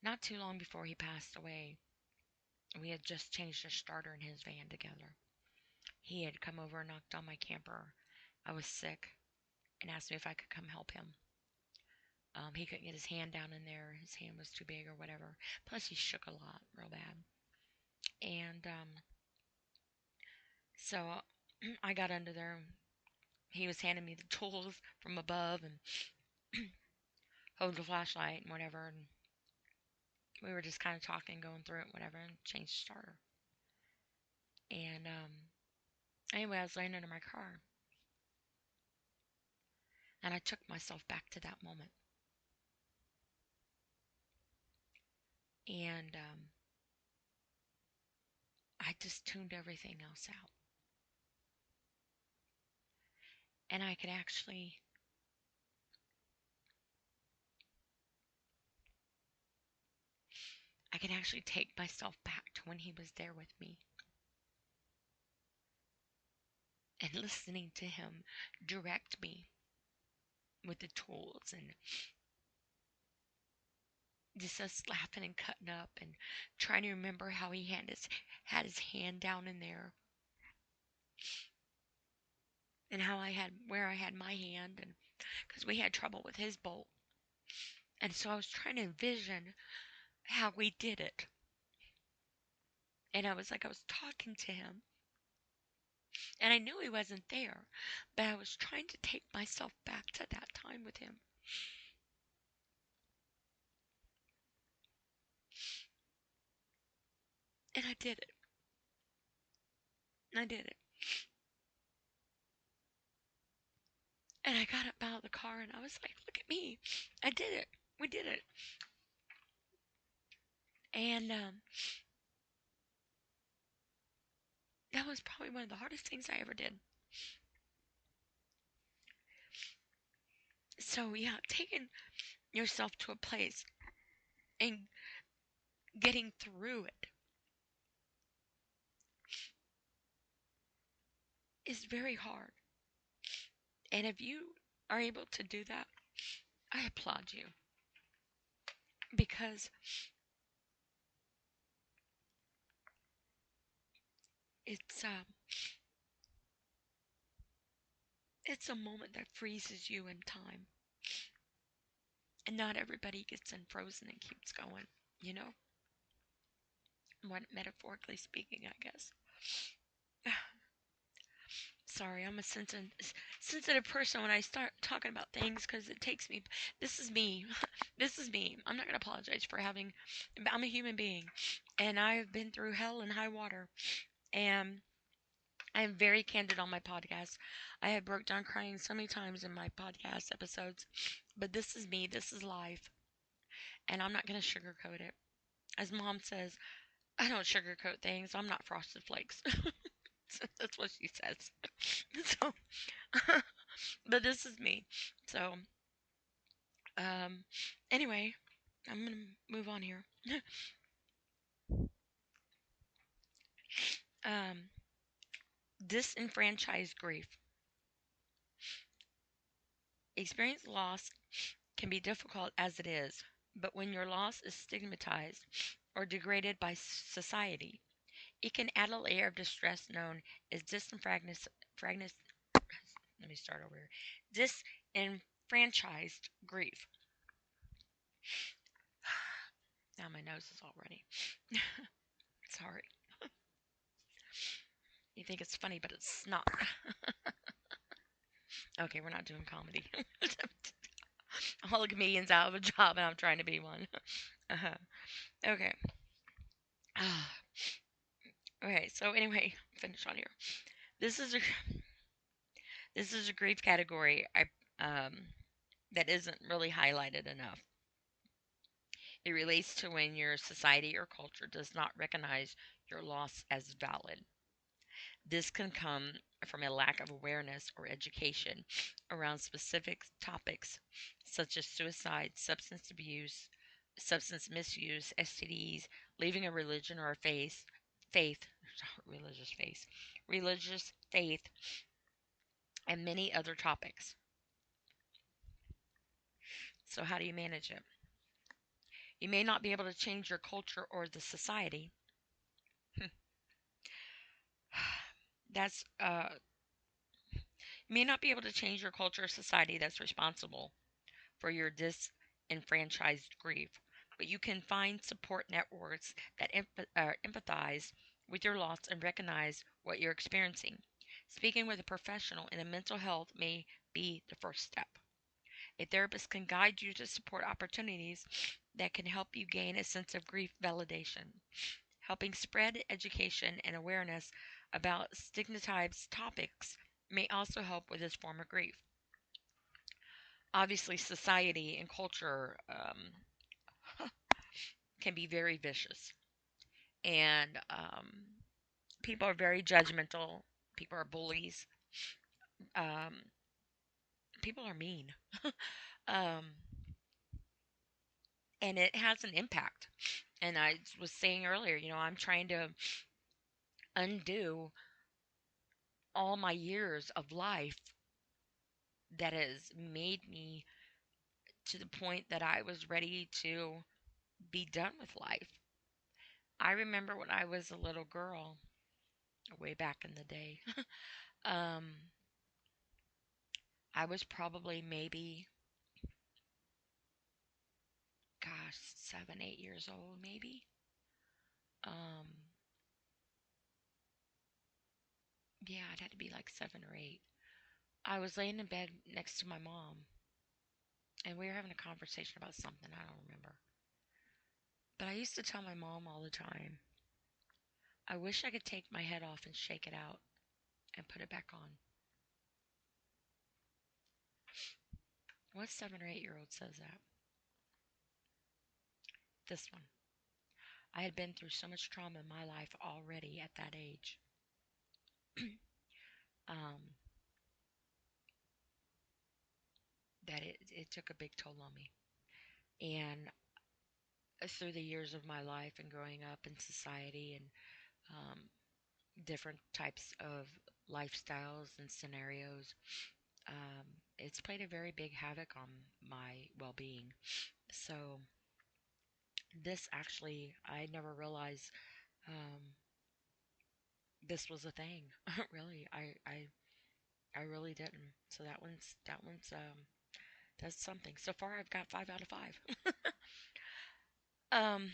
not too long before he passed away, we had just changed the starter in his van together. He had come over and knocked on my camper. I was sick and asked me if I could come help him. He couldn't get his hand down in there. His hand was too big or whatever. Plus, he shook a lot, real bad. And so I got under there. And he was handing me the tools from above and holding the flashlight and whatever. And we were just kind of talking, going through it, whatever, and changed the starter. And anyway, I was laying under my car, and I took myself back to that moment. And I just tuned everything else out. And I could actually take myself back to when he was there with me and listening to him direct me with the tools and just us laughing and cutting up and trying to remember how he had his hand down in there and how I had where I had my hand and because we had trouble with his bolt. And so I was trying to envision how we did it. And I was talking to him. And I knew he wasn't there, but I was trying to take myself back to that time with him. And I did it. I did it. And I got up out of the car and I was like, look at me. I did it. We did it. And that was probably one of the hardest things I ever did. So, yeah, taking yourself to a place and getting through it is very hard. And if you are able to do that, I applaud you because it's um it's a moment that freezes you in time. And not everybody gets unfrozen and keeps going, you know? Metaphorically speaking, I guess. Sorry, I'm a sensitive person when I start talking about things because it takes me. This is me. This is me. I'm not going to apologize for having. I'm a human being. And I've been through hell and high water. And I am very candid on my podcast. I have broke down crying so many times in my podcast episodes. But this is me. This is life. And I'm not going to sugarcoat it. As mom says, I don't sugarcoat things. I'm not Frosted Flakes. That's what she says. So, but this is me. So, um, anyway, I'm gonna move on here. um, Disenfranchised grief. Experience loss can be difficult as it is, but when your loss is stigmatized or degraded by society, it can add a layer of distress known as disenfranchised. Let me start over here. Disenfranchised grief. Now my nose is all runny. Sorry. You think it's funny, but it's not. Okay, we're not doing comedy. All the comedians out of a job, and I'm trying to be one. Uh-huh. Okay. Okay. So anyway, finish on here. This is a this is a grief category that isn't really highlighted enough. It relates to when your society or culture does not recognize your loss as valid. This can come from a lack of awareness or education around specific topics such as suicide, substance abuse, substance misuse, STDs, leaving a religion or a faith, religious faith, religious faith, and many other topics. So, how do you manage it? You may not be able to change your culture or the society. That's you may not be able to change your culture or society that's responsible for your disenfranchised grief, but you can find support networks that empathize with your loss and recognize what you're experiencing. Speaking with a professional in a mental health may be the first step. A therapist can guide you to support opportunities that can help you gain a sense of grief validation. Helping spread education and awareness about stigmatized topics may also help with this form of grief. Obviously, society and culture can be very vicious, and people are very judgmental. People are bullies. Um, People are mean, um, and it has an impact. And I was saying earlier, I'm trying to undo all my years of life that has made me to the point that I was ready to be done with life. I remember when I was a little girl, way back in the day, um, I was probably maybe, gosh, 7, 8 years old, maybe. Um, yeah, I'd had to be like 7 or 8. I was laying in bed next to my mom, and we were having a conversation about something I don't remember. But I used to tell my mom all the time, I wish I could take my head off and shake it out and put it back on. What 7 or 8 year old says that? This one. I had been through so much trauma in my life already at that age. um, that it took a big toll on me. And through the years of my life and growing up in society and um, different types of lifestyles and scenarios, um, it's played a very big havoc on my well being. So, this actually, I never realized this was a thing. Really, I really didn't. So that's something. So far, I've got 5 out of 5. um,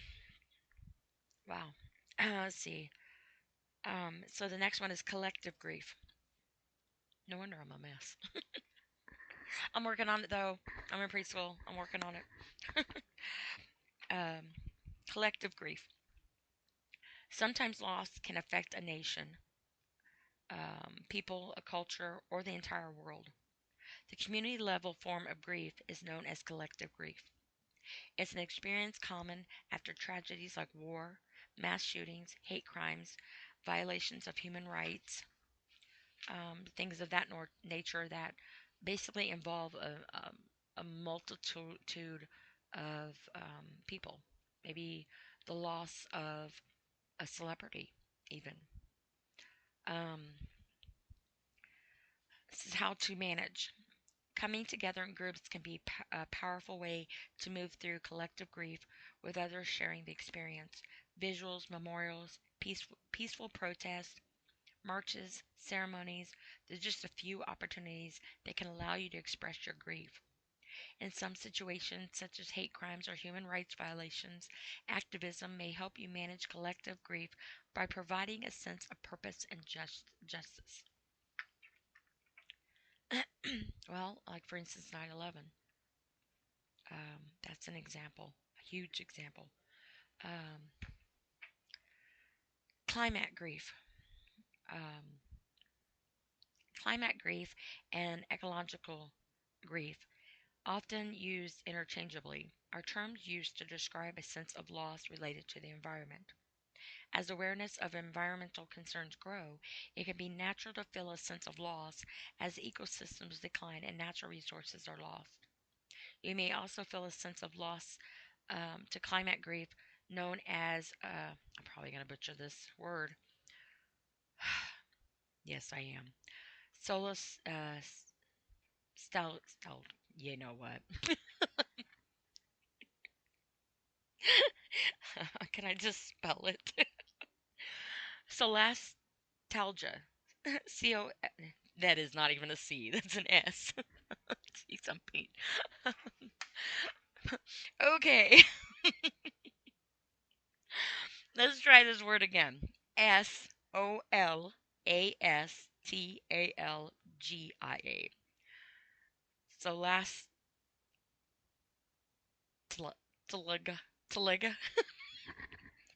wow. Let's see. So the next one is collective grief. No wonder I'm a mess. I'm working on it though. I'm in preschool. I'm working on it. um, Collective grief. Sometimes loss can affect a nation, people, a culture, or the entire world. The community level form of grief is known as collective grief. It's an experience common after tragedies like war, mass shootings, hate crimes, violations of human rights, things of that nature that basically involve a multitude of people. Maybe the loss of a celebrity, even. Um, this is how to manage. Coming together in groups can be a powerful way to move through collective grief with others sharing the experience. Visuals, memorials, peaceful protests, marches, ceremonies, there's just a few opportunities that can allow you to express your grief. In some situations, such as hate crimes or human rights violations, activism may help you manage collective grief by providing a sense of purpose and justice. Well, like for instance, 9/11. That's an example, a huge example. Um, Climate grief. Um, Climate grief and ecological grief, often used interchangeably, are terms used to describe a sense of loss related to the environment. As awareness of environmental concerns grow, it can be natural to feel a sense of loss as ecosystems decline and natural resources are lost. You may also feel a sense of loss to climate grief, known as, I'm probably going to butcher this word. Yes, I am. Solus, you know what? Can I just spell it? Solastalgia. C-O, that is not even a C, that's an S. Jeez, I'm Pete. Okay, let's try this word again. Solastalgia. Talgia. So last talega talega.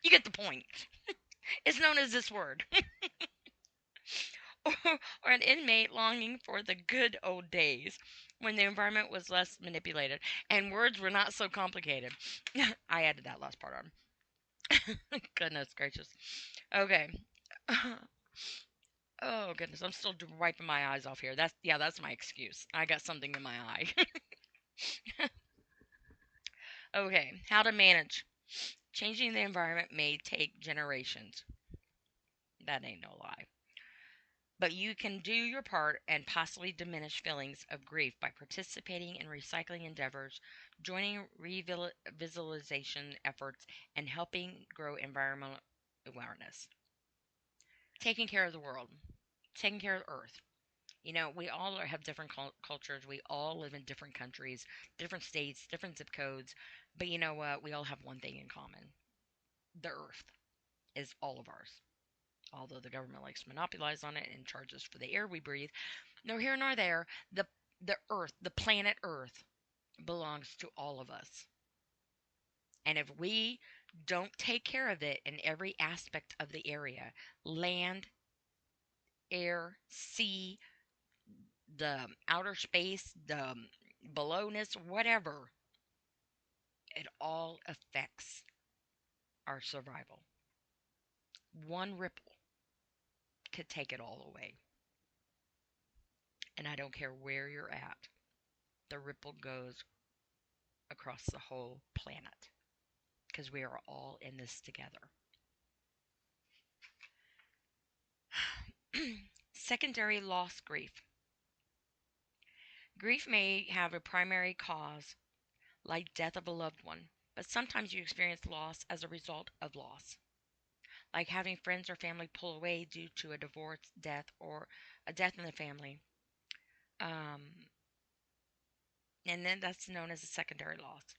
You get the point. It's known as this word. or, or an inmate longing for the good old days when the environment was less manipulated and words were not so complicated. I added that last part on. Goodness gracious. Okay. Oh goodness, I'm still wiping my eyes off here. That's my excuse. I got something in my eye. Okay, how to manage. Changing the environment may take generations. That ain't no lie. But you can do your part and possibly diminish feelings of grief by participating in recycling endeavors, joining revitalization efforts, and helping grow environmental awareness. Taking care of the world, taking care of the earth. We all have different cultures. We all live in different countries, different states, different zip codes. But you know what? We all have one thing in common: the earth is all of ours. Although the government likes to monopolize on it and charge us for the air we breathe, nor here nor there. The earth, the planet Earth, belongs to all of us. And if we don't take care of it in every aspect of the area, land, air, sea, the outer space, the belowness, whatever, it all affects our survival. One ripple could take it all away. And I don't care where you're at, the ripple goes across the whole planet because we are all in this together. Secondary loss grief. Grief may have a primary cause, like death of a loved one, but sometimes you experience loss as a result of loss, like having friends or family pull away due to a divorce, death, or a death in the family. Um, and then that's known as a secondary loss.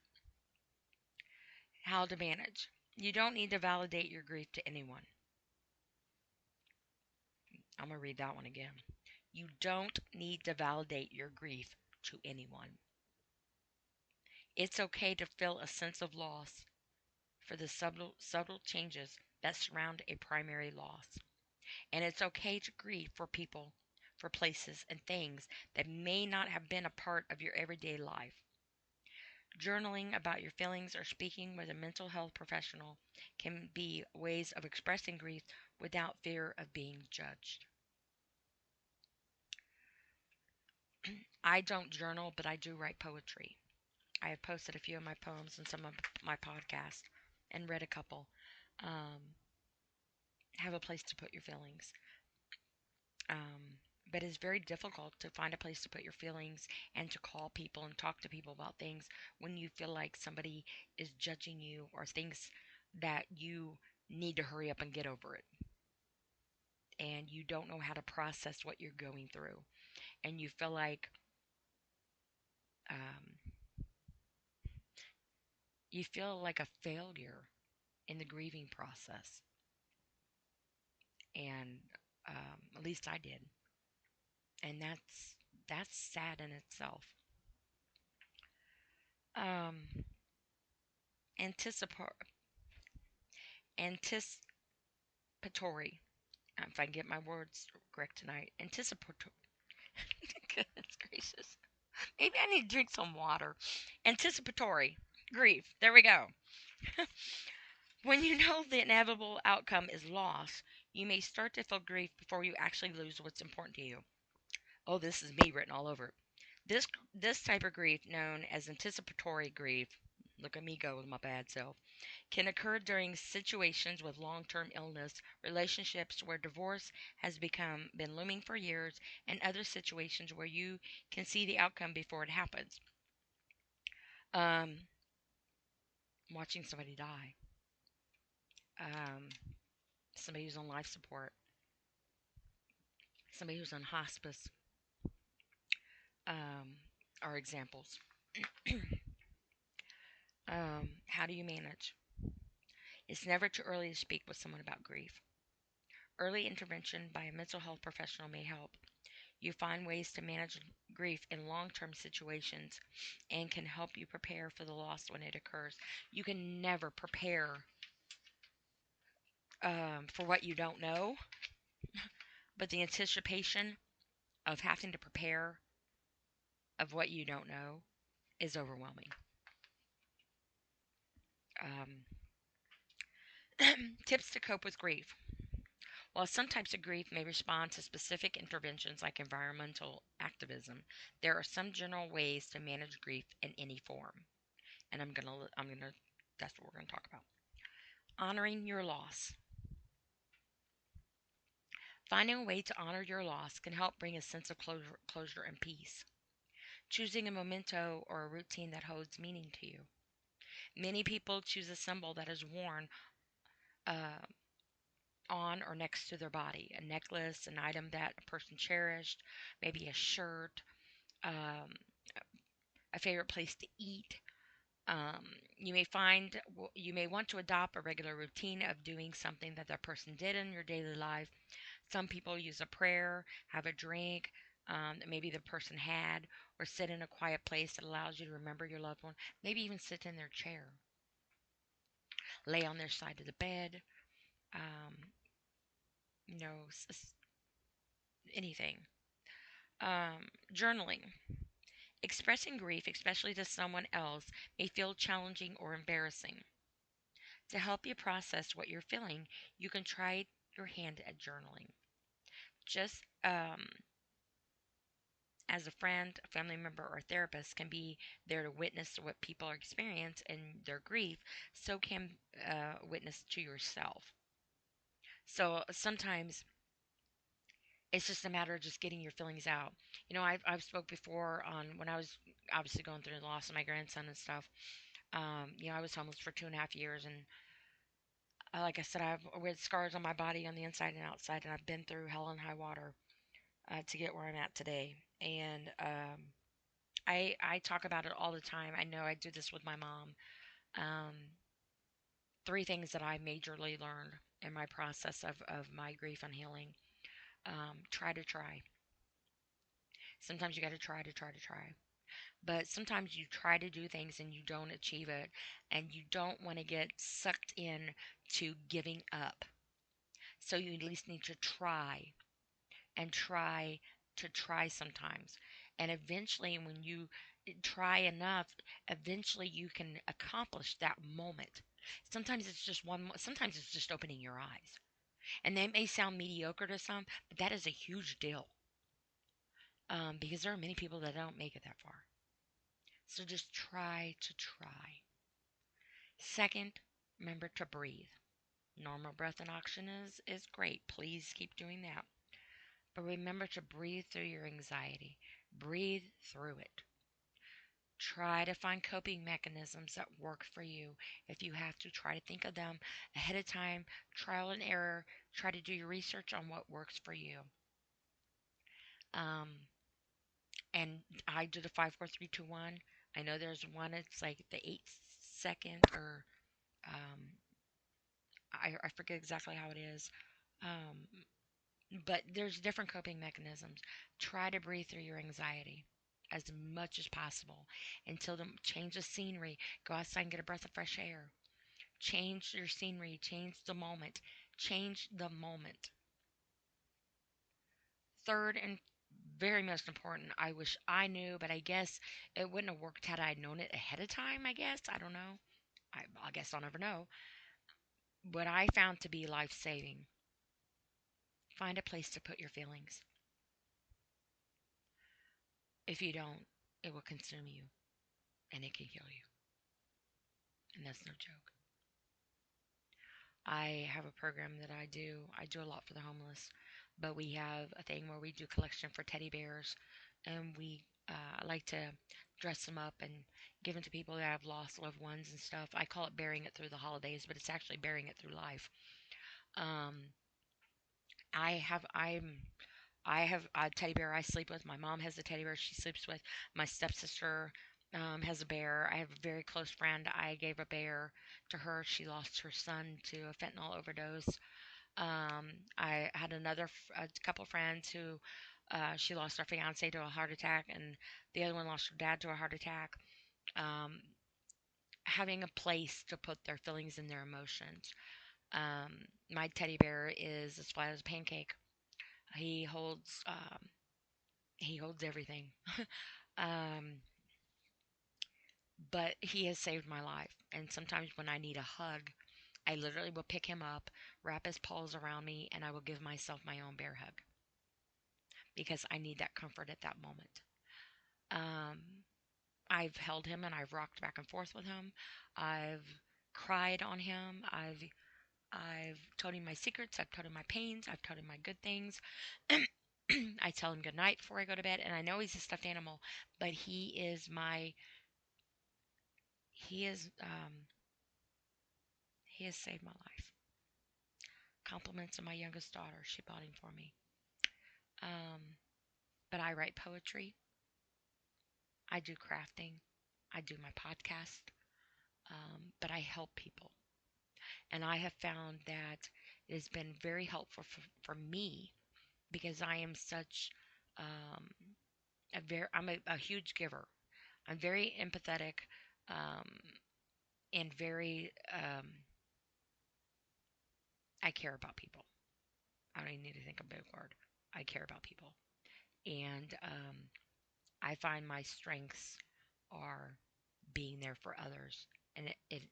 How to manage. You don't need to validate your grief to anyone. I'm going to read that one again. You don't need to validate your grief to anyone. It's okay to feel a sense of loss for the subtle changes that surround a primary loss. And it's okay to grieve for people, for places, and things that may not have been a part of your everyday life. Journaling about your feelings or speaking with a mental health professional can be ways of expressing grief without fear of being judged. I don't journal, but I do write poetry. I have posted a few of my poems in some of my podcasts and read a couple. Um, have a place to put your feelings. Um, but it's very difficult to find a place to put your feelings and to call people and talk to people about things when you feel like somebody is judging you or thinks that you need to hurry up and get over it. And you don't know how to process what you're going through. And you feel like um, a failure in the grieving process. And at least I did. And that's sad in itself. Um, anticipatory. Anticipatory. If I can get my words correct tonight. Anticipatory. Goodness gracious. Maybe I need to drink some water. Anticipatory grief. There we go. When you know the inevitable outcome is loss, you may start to feel grief before you actually lose what's important to you. Oh, this is me written all over it. This type of grief, known as anticipatory grief, look at me go with my bad self, can occur during situations with long-term illness, relationships where divorce has been looming for years, and other situations where you can see the outcome before it happens. Um, Watching somebody die, um, somebody who's on life support, somebody who's on hospice, um, are examples. How do you manage? It's never too early to speak with someone about grief. Early intervention by a mental health professional may help. You find ways to manage grief in long term situations and can help you prepare for the loss when it occurs. You can never prepare for what you don't know, but the anticipation of having to prepare of what you don't know is overwhelming. Um, Tips to cope with grief. While some types of grief may respond to specific interventions like environmental activism, there are some general ways to manage grief in any form. And that's what we're gonna talk about. Honoring your loss. Finding a way to honor your loss can help bring a sense of closure and peace. Choosing a memento or a routine that holds meaning to you. Many people choose a symbol that is worn uh, on or next to their body, a necklace, an item that a person cherished, maybe a shirt, um, a favorite place to eat. You may want to adopt a regular routine of doing something that that person did in your daily life. Some people use a prayer, have a drink that maybe the person had, or sit in a quiet place that allows you to remember your loved one. Maybe even sit in their chair, lay on their side of the bed, um, you know, anything. Journaling. Expressing grief, especially to someone else, may feel challenging or embarrassing. To help you process what you're feeling, you can try your hand at journaling. Just as a friend, a family member, or a therapist can be there to witness to what people experience in their grief, so can witness to yourself. So sometimes it's just a matter of just getting your feelings out. I've spoke before on when I was obviously going through the loss of my grandson and stuff. I was homeless for 2.5 years, and like I said, I've with scars on my body on the inside and outside, and I've been through hell and high water to get where I'm at today. And I talk about it all the time. I know I do this with my mom. Um, Three things that I majorly learned in my process of my grief and healing. Try to try. Sometimes you got to try. But sometimes you try to do things and you don't achieve it, and you don't want to get sucked in to giving up. So you at least need to try and try sometimes. And eventually, when you try enough, eventually you can accomplish that moment. Sometimes it's just sometimes it's just opening your eyes. And that may sound mediocre to some, but that is a huge deal. Because there are many people that don't make it that far. So just try to try. Second, remember to breathe. Normal breath and oxygen is great. Please keep doing that. But remember to breathe through your anxiety. Breathe through it. Try to find coping mechanisms that work for you. If you have to, try to think of them ahead of time. Trial and error. Try to do your research on what works for you. Um, and I do the 5 4 3 2 1. I know there's one. It's like the 8 second, or um, I forget exactly how it is. Um, but there's different coping mechanisms. Try to breathe through your anxiety as much as possible until the change the scenery. Go outside and get a breath of fresh air. Change your scenery. Change the moment. Change the moment. Third, and very most important, I wish I knew, but I guess it wouldn't have worked had I known it ahead of time. I guess I don't know. I guess I'll never know. What I found to be life saving: find a place to put your feelings. If you don't, it will consume you and it can kill you. And that's no joke. I have a program that I do. I do a lot for the homeless, but we have a thing where we do collection for teddy bears, and we like to dress them up and give them to people that have lost loved ones and stuff. I call it bearing it through the holidays, but it's actually bearing it through life. Um, I have I'm I have a teddy bear I sleep with. My mom has a teddy bear she sleeps with. My stepsister has a bear. I have a very close friend. I gave a bear to her. She lost her son to a fentanyl overdose. I had a couple friends who she lost her fiance to a heart attack, and the other one lost her dad to a heart attack. Um, Having a place to put their feelings and their emotions. My teddy bear is as flat as a pancake. He holds he holds everything. um, but he has saved my life. And sometimes when I need a hug, I literally will pick him up, wrap his paws around me, and I will give myself my own bear hug because I need that comfort at that moment. Um, I've held him and I've rocked back and forth with him. I've cried on him. I've told him my secrets. I've told him my pains. I've told him my good things. I tell him good night before I go to bed. And I know he's a stuffed animal, but he is he has saved my life. Compliments of my youngest daughter. She bought him for me. Um, but I write poetry. I do crafting. I do my podcast. But I help people. And I have found that it has been very helpful for me because I am such um, I'm a huge giver. I'm very empathetic um, and very I care about people. I don't even need to think of a big word. I care about people, and I find my strengths are being there for others, and it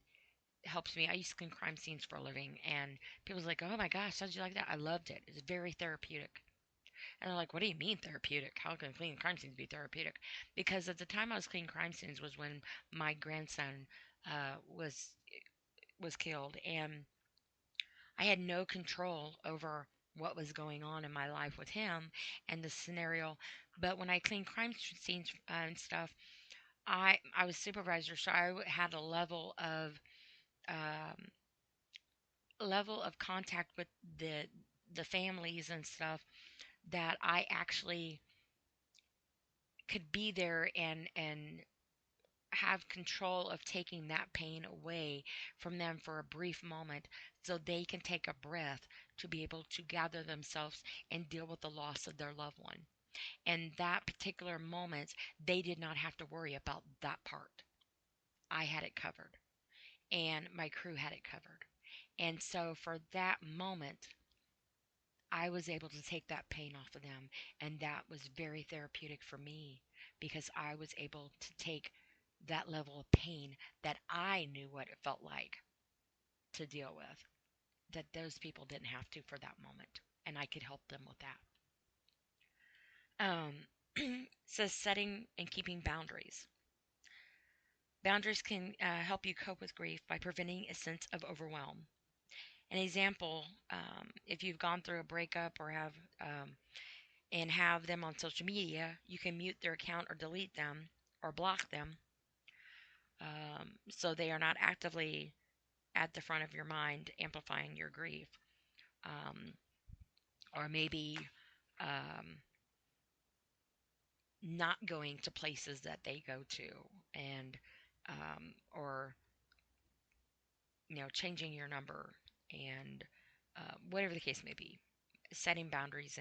helps me. I used to clean crime scenes for a living, and people's like, "Oh my gosh, how did you like that?" I loved it. It's very therapeutic. And they're like, "What do you mean therapeutic? How can cleaning crime scenes be therapeutic?" Because at the time I was cleaning crime scenes was when my grandson was killed, and I had no control over what was going on in my life with him and the scenario. But when I cleaned crime scenes and stuff, I was supervisor, so I had a um, level of contact with the families and stuff that I actually could be there and have control of taking that pain away from them for a brief moment so they can take a breath to be able to gather themselves and deal with the loss of their loved one. And that particular moment, they did not have to worry about that part. I had it covered, and my crew had it covered. And so for that moment, I was able to take that pain off of them, and that was very therapeutic for me because I was able to take that level of pain that I knew what it felt like to deal with, that those people didn't have to for that moment, and I could help them with that. Says setting and keeping boundaries. Boundaries can help you cope with grief by preventing a sense of overwhelm. An example, if you've gone through a breakup or have them on social media, you can mute their account or delete them or block them so they are not actively at the front of your mind amplifying your grief. Um, or maybe um, not going to places that they go to and or changing your number and whatever the case may be, setting boundaries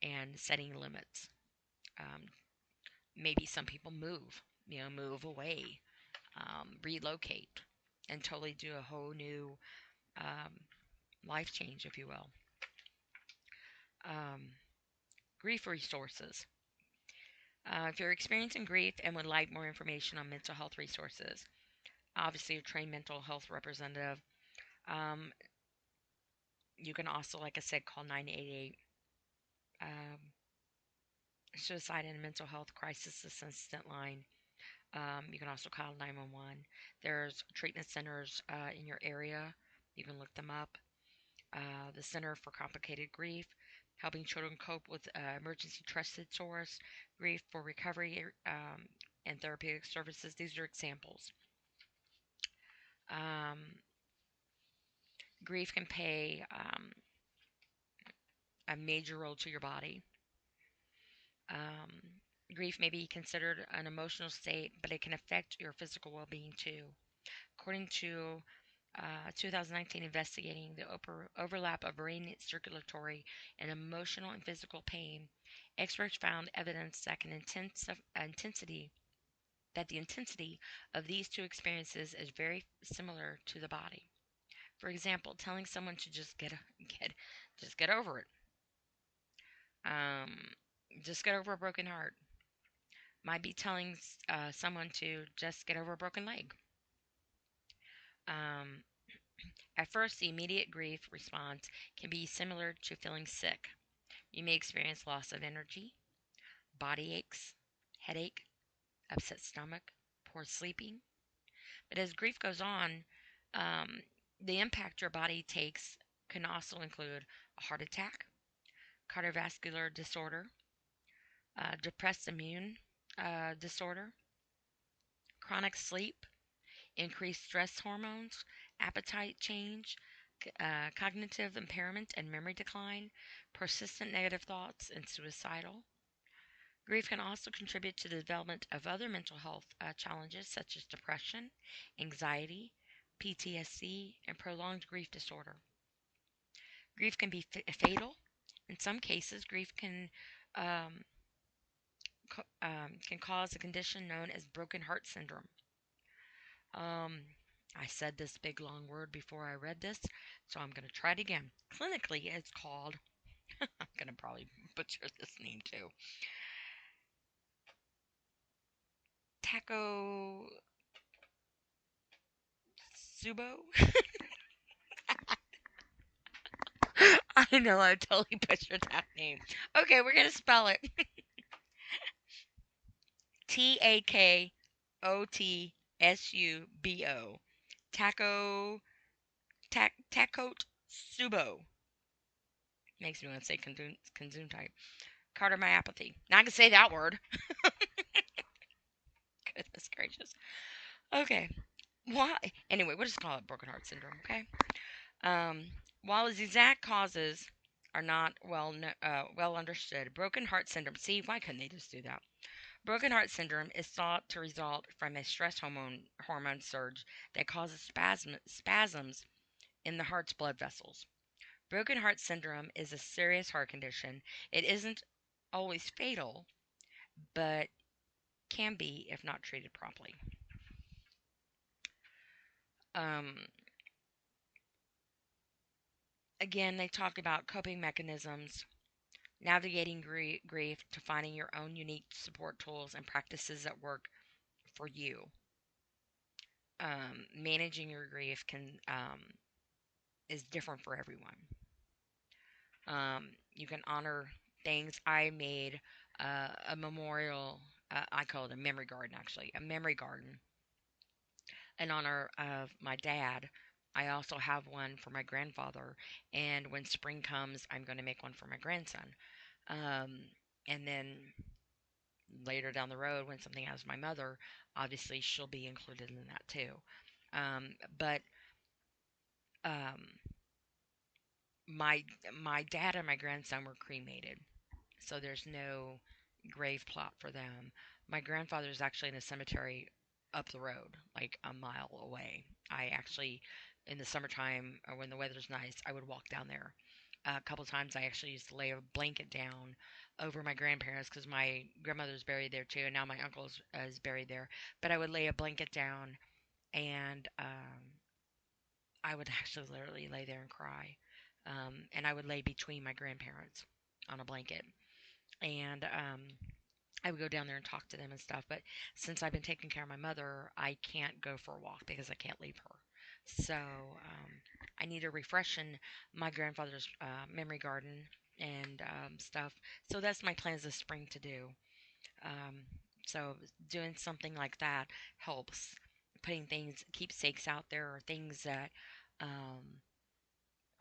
and setting limits. Um, Maybe some people move away, relocate, and totally do a whole new um, life change, if you will. Um, Grief resources. If you're experiencing grief and would like more information on mental health resources, obviously a trained mental health representative. Um, you can also, like I said, call 988 suicide and mental health crisis assistant line. You can also call 911. There's treatment centers in your area. You can look them up. The Center for Complicated Grief, helping children cope with emergency trusted source, grief for recovery and therapeutic services. These are examples. Um, Grief can play a major role to your body. Um, Grief may be considered an emotional state, but it can affect your physical well being too. According to 2019 investigating the overlap of brain circulatory and emotional and physical pain, experts found evidence that the intensity of these two experiences is very similar to the body. For example, telling someone to get just get over it, um, just get over a broken heart, might be telling someone to just get over a broken leg. Um, at first, the immediate grief response can be similar to feeling sick. You may experience loss of energy, body aches, headache, upset stomach, poor sleeping. But as grief goes on, um, the impact your body takes can also include a heart attack, cardiovascular disorder, depressed immune disorder, chronic sleep, increased stress hormones, appetite change, cognitive impairment and memory decline, persistent negative thoughts, and suicidal. Grief can also contribute to the development of other mental health challenges such as depression, anxiety, PTSD, and prolonged grief disorder. Grief can be fatal. In some cases, grief um, can cause a condition known as broken heart syndrome. Um, I said this big long word before I read this, so I'm going to try it again. Clinically, it's called, I'm going to probably butcher this name too, Taco Subo. I know I totally butchered that name. Okay, we're going to spell it Takosubo. Taco, Tacote Subo. Makes me want to say consume type. Cardiomyopathy. Now I can say that word. Goodness gracious. Okay. Why? Anyway, we'll just call it broken heart syndrome. Okay. Um, while its exact causes are not well understood, broken heart syndrome. See, why couldn't they just do that? Broken heart syndrome is thought to result from a stress hormone surge that causes spasms in the heart's blood vessels. Broken heart syndrome is a serious heart condition. It isn't always fatal, but can be if not treated properly. Um, Again, they talk about coping mechanisms, navigating grief to finding your own unique support tools and practices that work for you. Managing your grief can is different for everyone. You can honor things. I made a memorial. I call it a memory garden, actually, a memory garden in honor of my dad. I also have one for my grandfather, and when spring comes, I'm going to make one for my grandson. Um, and then later down the road, when something happens to my mother, obviously she'll be included in that too. But um, my my dad and my grandson were cremated, so there's no grave plot for them. My grandfather is actually in a cemetery up the road, like a mile away. I actually, in the summertime, or when the weather's nice, I would walk down there. A couple times I actually used to lay a blanket down over my grandparents because my grandmother's buried there too, and now my uncle is buried there. But I would lay a blanket down, and I would actually literally lay there and cry. And I would lay between my grandparents on a blanket. And I would go down there and talk to them and stuff. But since I've been taking care of my mother, I can't go for a walk because I can't leave her. So I need to refresh in my grandfather's memory garden and stuff. So that's my plans this spring to do. Um, so doing something like that helps. Putting things, keepsakes out there, or things that um,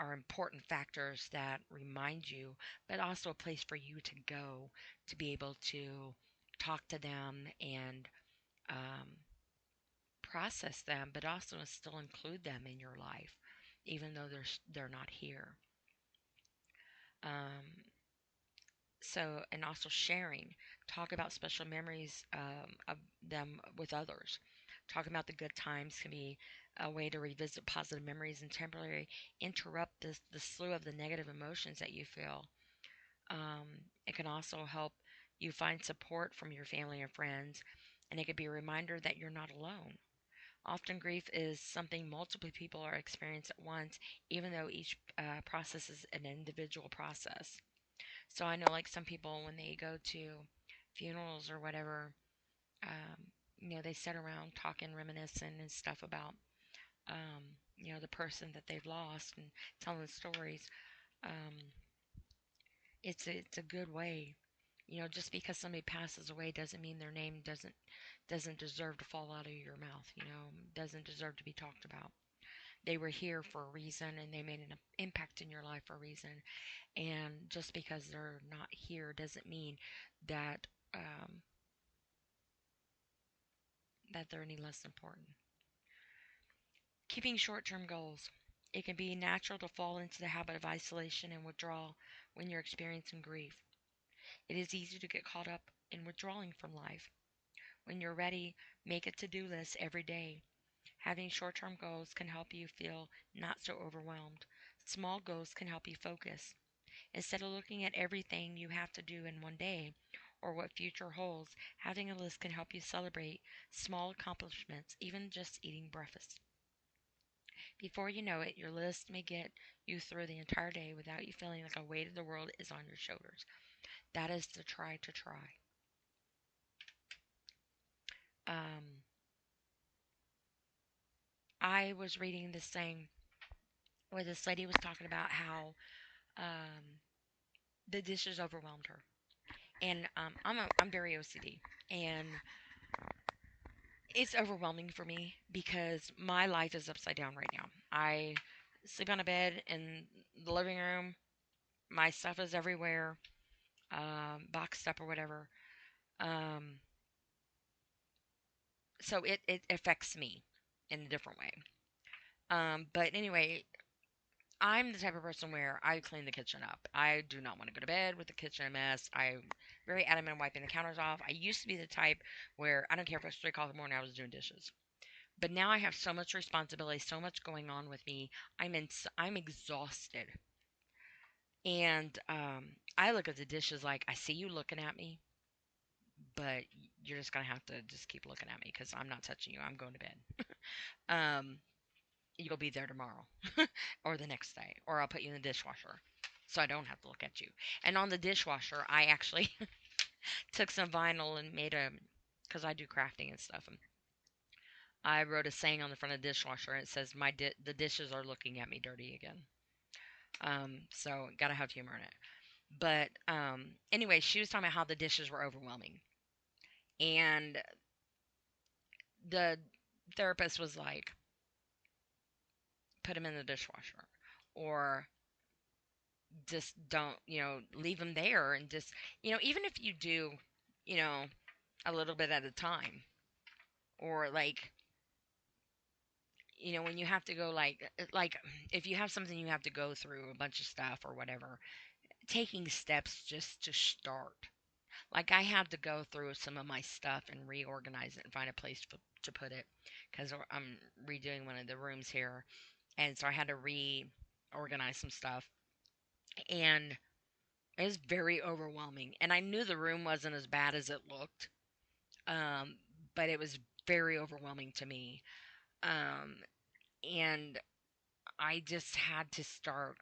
are important factors that remind you, but also a place for you to go to be able to talk to them and um, process them, but also still include them in your life, even though they're not here. Um, and also sharing, talk about special memories of them with others. Talking about the good times can be a way to revisit positive memories and temporarily interrupt the slew of the negative emotions that you feel. It can also help you find support from your family and friends, and it could be a reminder that you're not alone. Often, grief is something multiple people are experiencing at once, even though each process is an individual process. So I know, like some people, when they go to funerals or whatever, they sit around talking, reminiscing and stuff about, the person that they've lost and telling stories. Um, it's a good way. Just because somebody passes away doesn't mean their name doesn't deserve to fall out of your mouth. Doesn't deserve to be talked about. They were here for a reason, and they made an impact in your life for a reason. And just because they're not here doesn't mean that um, that they're any less important. Keeping short-term goals. It can be natural to fall into the habit of isolation and withdrawal when you're experiencing grief. It is easy to get caught up in withdrawing from life. When you're ready, make a to-do list every day. Having short-term goals can help you feel not so overwhelmed. Small goals can help you focus. Instead of looking at everything you have to do in one day or what future holds, having a list can help you celebrate small accomplishments, even just eating breakfast. Before you know it, your list may get you through the entire day without you feeling like a weight of the world is on your shoulders. That is the try to try. Um, I was reading this thing where this lady was talking about how the dishes overwhelmed her, and I'm very OCD, and it's overwhelming for me because my life is upside down right now. I sleep on a bed in the living room. My stuff is everywhere, boxed up or whatever. Um, so it affects me in a different way. But anyway, I'm the type of person where I clean the kitchen up. I do not want to go to bed with the kitchen a mess. I'm very adamant on wiping the counters off. I used to be the type where I don't care if it's 3 o'clock in the morning, I was doing dishes. But now I have so much responsibility, so much going on with me. I'm exhausted. And I look at the dishes like I see you looking at me, but you're just gonna have to just keep looking at me because I'm not touching you. I'm going to bed. Um, you'll be there tomorrow or the next day, or I'll put you in the dishwasher so I don't have to look at you. And on the dishwasher, I actually took some vinyl and made a, because I do crafting and stuff. And I wrote a saying on the front of the dishwasher, and it says, the dishes are looking at me dirty again." So gotta have humor in it. But anyway, she was talking about how the dishes were overwhelming, and the therapist was like, "Put them in the dishwasher," or just don't, leave them there, and just, even if you do, you know, a little bit at a time, or like, when you have to go, like if you have something you have to go through a bunch of stuff or whatever, taking steps just to start. Like I had to go through some of my stuff and reorganize it and find a place to put it because I'm redoing one of the rooms here, and so I had to reorganize some stuff, and it was very overwhelming. And I knew the room wasn't as bad as it looked, um, but it was very overwhelming to me, um, and I just had to start,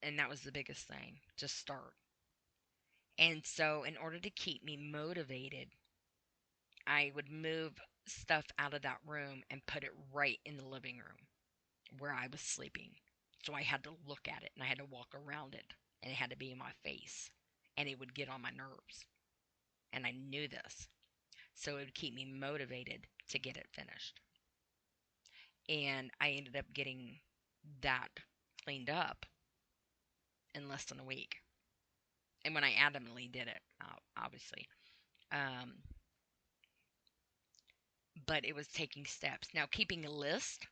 and that was the biggest thing, just start. And so, in order to keep me motivated, I would move stuff out of that room and put it right in the living room where I was sleeping. So I had to look at it and I had to walk around it and it had to be in my face and it would get on my nerves. And I knew this. So it would keep me motivated to get it finished. And I ended up getting that cleaned up in less than a week. And when I adamantly did it, obviously. Um, but it was taking steps. Now, keeping a list.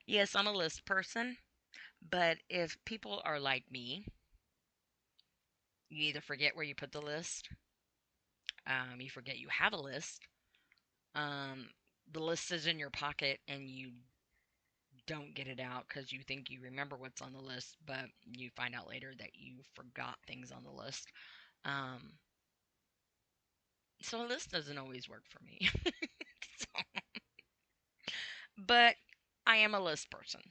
Yes, I'm a list person. But if people are like me, you either forget where you put the list, You forget you have a list. Um, the list is in your pocket and you don't get it out because you think you remember what's on the list, but you find out later that you forgot things on the list. Um, so a list doesn't always work for me. So, but I am a list person.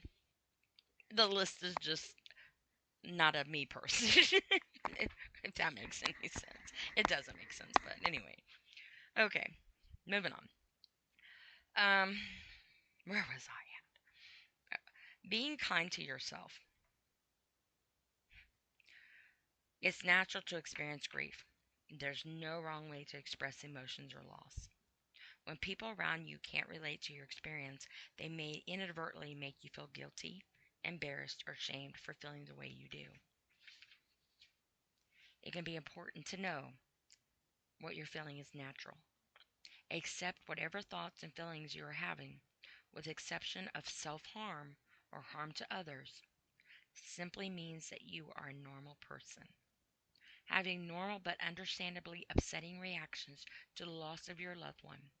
The list is just not a me person. If that makes any sense. It doesn't make sense, but anyway. Okay, moving on. Um, where was I at? Being kind to yourself. It's natural to experience grief. There's no wrong way to express emotions or loss. When people around you can't relate to your experience, they may inadvertently make you feel guilty, embarrassed, or shamed for feeling the way you do. It can be important to know what you're feeling is natural. Accept whatever thoughts and feelings you are having, with the exception of self harm or harm to others, simply means that you are a normal person. Having normal but understandably upsetting reactions to the loss of your loved one.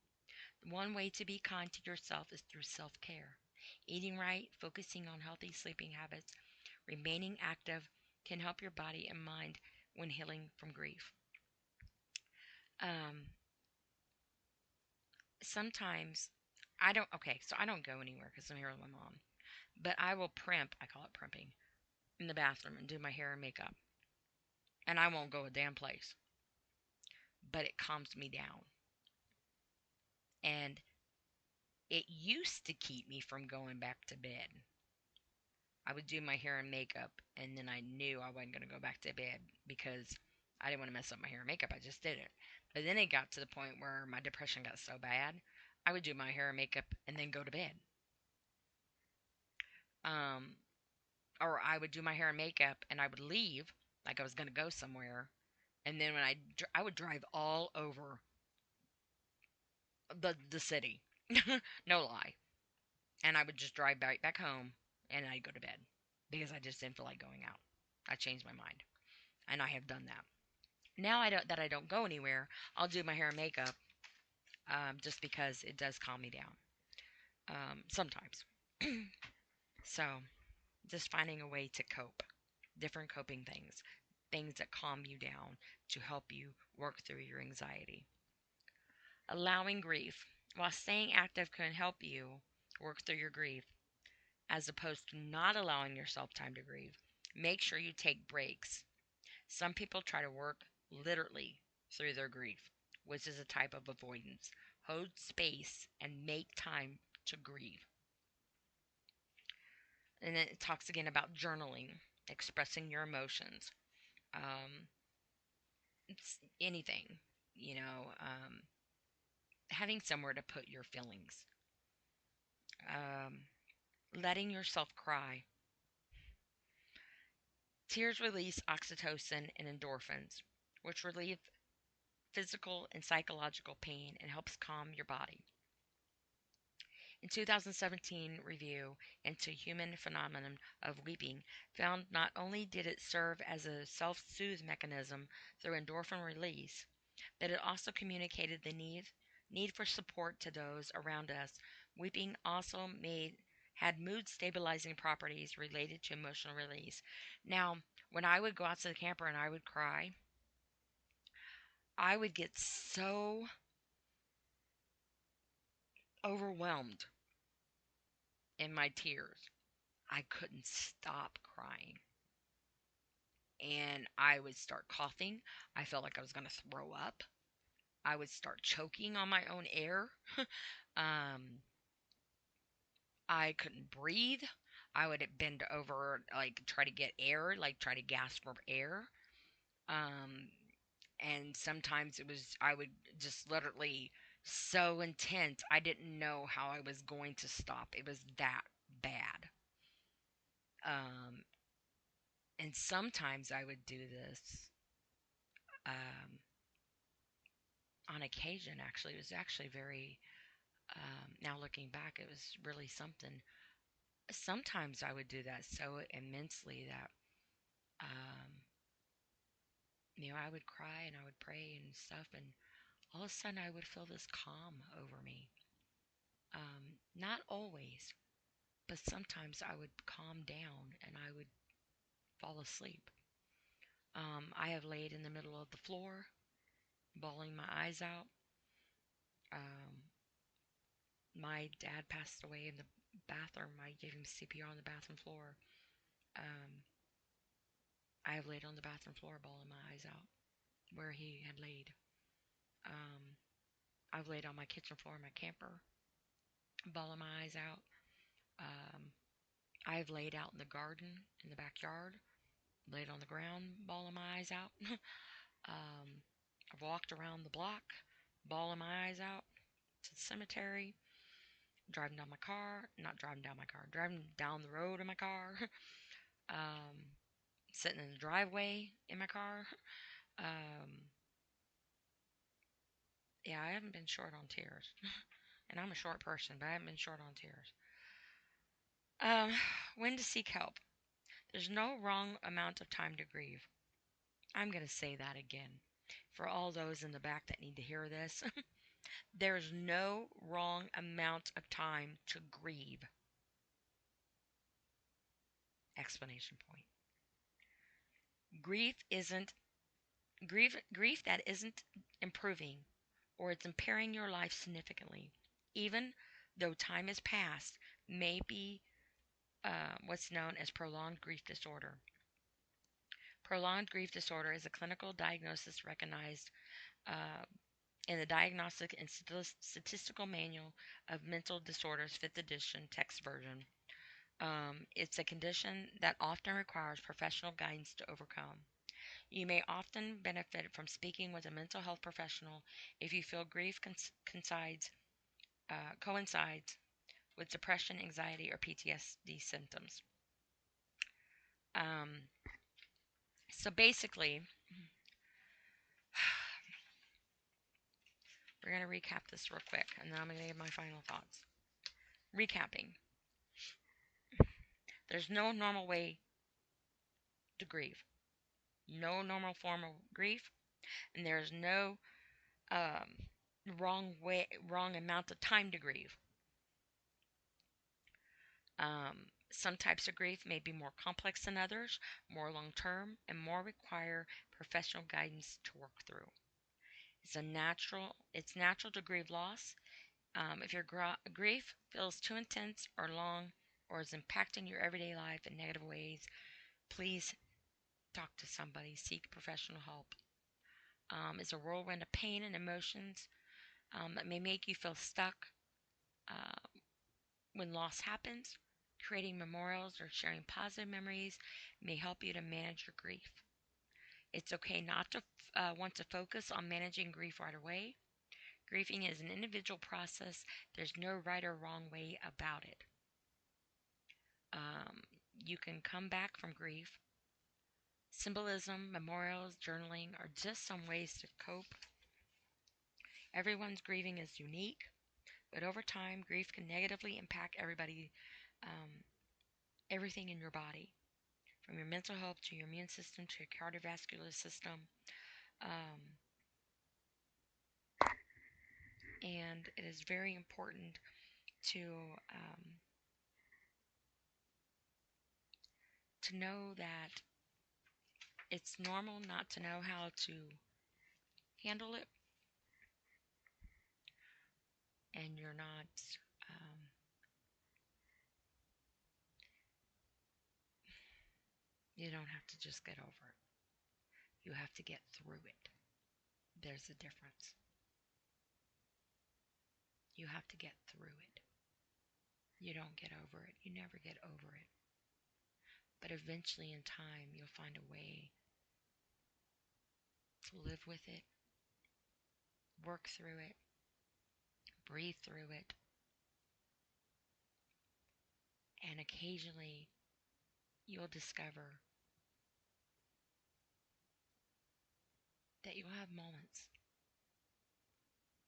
One way to be kind to yourself is through self care. Eating right, focusing on healthy sleeping habits, remaining active can help your body and mind when healing from grief. Um, Sometimes I don't go anywhere because I'm here with my mom. But I will primp, I call it primping, in the bathroom and do my hair and makeup. And I won't go a damn place. But it calms me down. And it used to keep me from going back to bed. I would do my hair and makeup, and then I knew I wasn't going to go back to bed because I didn't want to mess up my hair and makeup. I just did it. But then it got to the point where my depression got so bad, I would do my hair and makeup and then go to bed. Um, or I would do my hair and makeup and I would leave like I was going to go somewhere. And then I would drive all over the city, no lie, and I would just drive back home and I'd go to bed because I just didn't feel like going out. I changed my mind, and I have done that. Now I don't go anywhere. I'll do my hair and makeup just because it does calm me down sometimes. So just finding a way to cope, different coping things, things that calm you down to help you work through your anxiety. Allowing grief. While staying active can help you work through your grief, as opposed to not allowing yourself time to grieve, make sure you take breaks. Some people try to work literally through their grief, which is a type of avoidance. Hold space and make time to grieve. And then it talks again about journaling, expressing your emotions. Um, it's anything, you know, having somewhere to put your feelings. Um, Letting yourself cry. Tears release oxytocin and endorphins, which relieve physical and psychological pain and helps calm your body. In 2017 review into human phenomenon of weeping found not only did it serve as a self-soothe mechanism through endorphin release, but it also communicated the need for support to those around us. Weeping also had mood stabilizing properties related to emotional release. Now, when I would go out to the camper and I would cry, I would get so overwhelmed in my tears. I couldn't stop crying. And I would start coughing. I felt like I was going to throw up. I would start choking on my own air. um, I couldn't breathe. I would bend over, like, try to get air, like, try to gasp for air. Um, and sometimes I would just literally so intense, I didn't know how I was going to stop. It was that bad. Um, and sometimes I would do this um, on occasion, actually. It was actually very, now looking back, it was really something. Sometimes I would do that so immensely that, um, I would cry and I would pray and stuff. And all of a sudden I would feel this calm over me. Not always, but sometimes I would calm down and I would fall asleep. I have laid in the middle of the floor, bawling my eyes out. Um, my dad passed away in the bathroom. I gave him CPR on the bathroom floor. Um, I have laid on the bathroom floor, bawling my eyes out, where he had laid. Um, I've laid on my kitchen floor in my camper, bawling my eyes out. Um, I've laid out in the garden, in the backyard, laid on the ground, bawling my eyes out. I've walked around the block, bawling my eyes out to the cemetery, driving down my car, not driving down my car, driving down the road in my car, um, sitting in the driveway in my car. Um, yeah, I haven't been short on tears. And I'm a short person, but I haven't been short on tears. Um, when to seek help. There's no wrong amount of time to grieve. I'm going to say that again. For all those in the back that need to hear this, there's no wrong amount of time to grieve. Explanation point. Grief isn't grief that isn't improving or it's impairing your life significantly, even though time has passed, may be what's known as prolonged grief disorder. Prolonged grief disorder is a clinical diagnosis recognized uh, in the Diagnostic and Statistical Manual of Mental Disorders, 5th edition, text version. It's a condition that often requires professional guidance to overcome. You may often benefit from speaking with a mental health professional if you feel grief coincides with depression, anxiety, or PTSD symptoms. Um, so basically, we're going to recap this real quick, and then I'm going to give my final thoughts. Recapping. There's no normal way to grieve. No normal form of grief, and there's no wrong amount of time to grieve. Some types of grief may be more complex than others, more long term, and more require professional guidance to work through. It's natural to grieve loss. If your grief feels too intense or long or is impacting your everyday life in negative ways, please talk to somebody, seek professional help. It's a whirlwind of pain and emotions that may make you feel stuck uh, when loss happens. Creating memorials or sharing positive memories may help you to manage your grief. It's okay not to want to focus on managing grief right away. Grieving is an individual process. There's no right or wrong way about it. Um, you can come back from grief. Symbolism, memorials, journaling are just some ways to cope. Everyone's grieving is unique, but over time, grief can negatively impact everything in your body, from your mental health to your immune system to your cardiovascular system. Um, and it is very important to um, to know that it's normal not to know how to handle it, and um, you don't have to just get over it. You have to get through it. There's a difference. You have to get through it. You don't get over it. You never get over it. But eventually, in time, you'll find a way to live with it, work through it, breathe through it, and occasionally you'll discover that you'll have moments.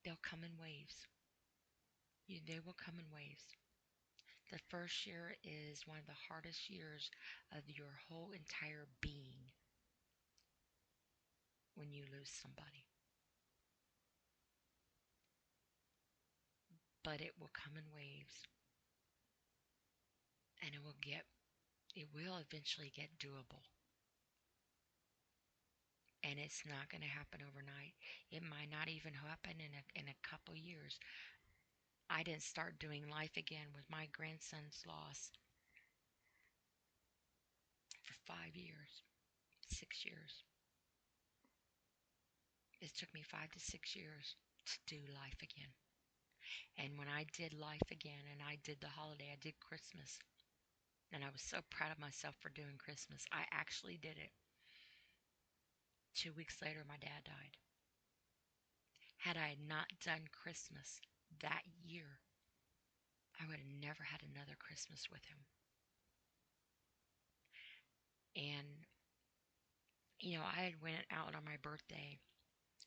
They'll come in waves. They will come in waves. The first year is one of the hardest years of your whole entire being when you lose somebody. but it will come in waves, and it will eventually get doable. And it's not going to happen overnight. It might not even happen in a couple years. I didn't start doing life again with my grandson's loss for 5 years, 6 years. It took me 5 to 6 years to do life again. And when I did life again and I did the holiday, I did Christmas. And I was so proud of myself for doing Christmas. I actually did it. 2 weeks later, my dad died. Had I not done Christmas that year, I would have never had another Christmas with him. And, I had went out on my birthday.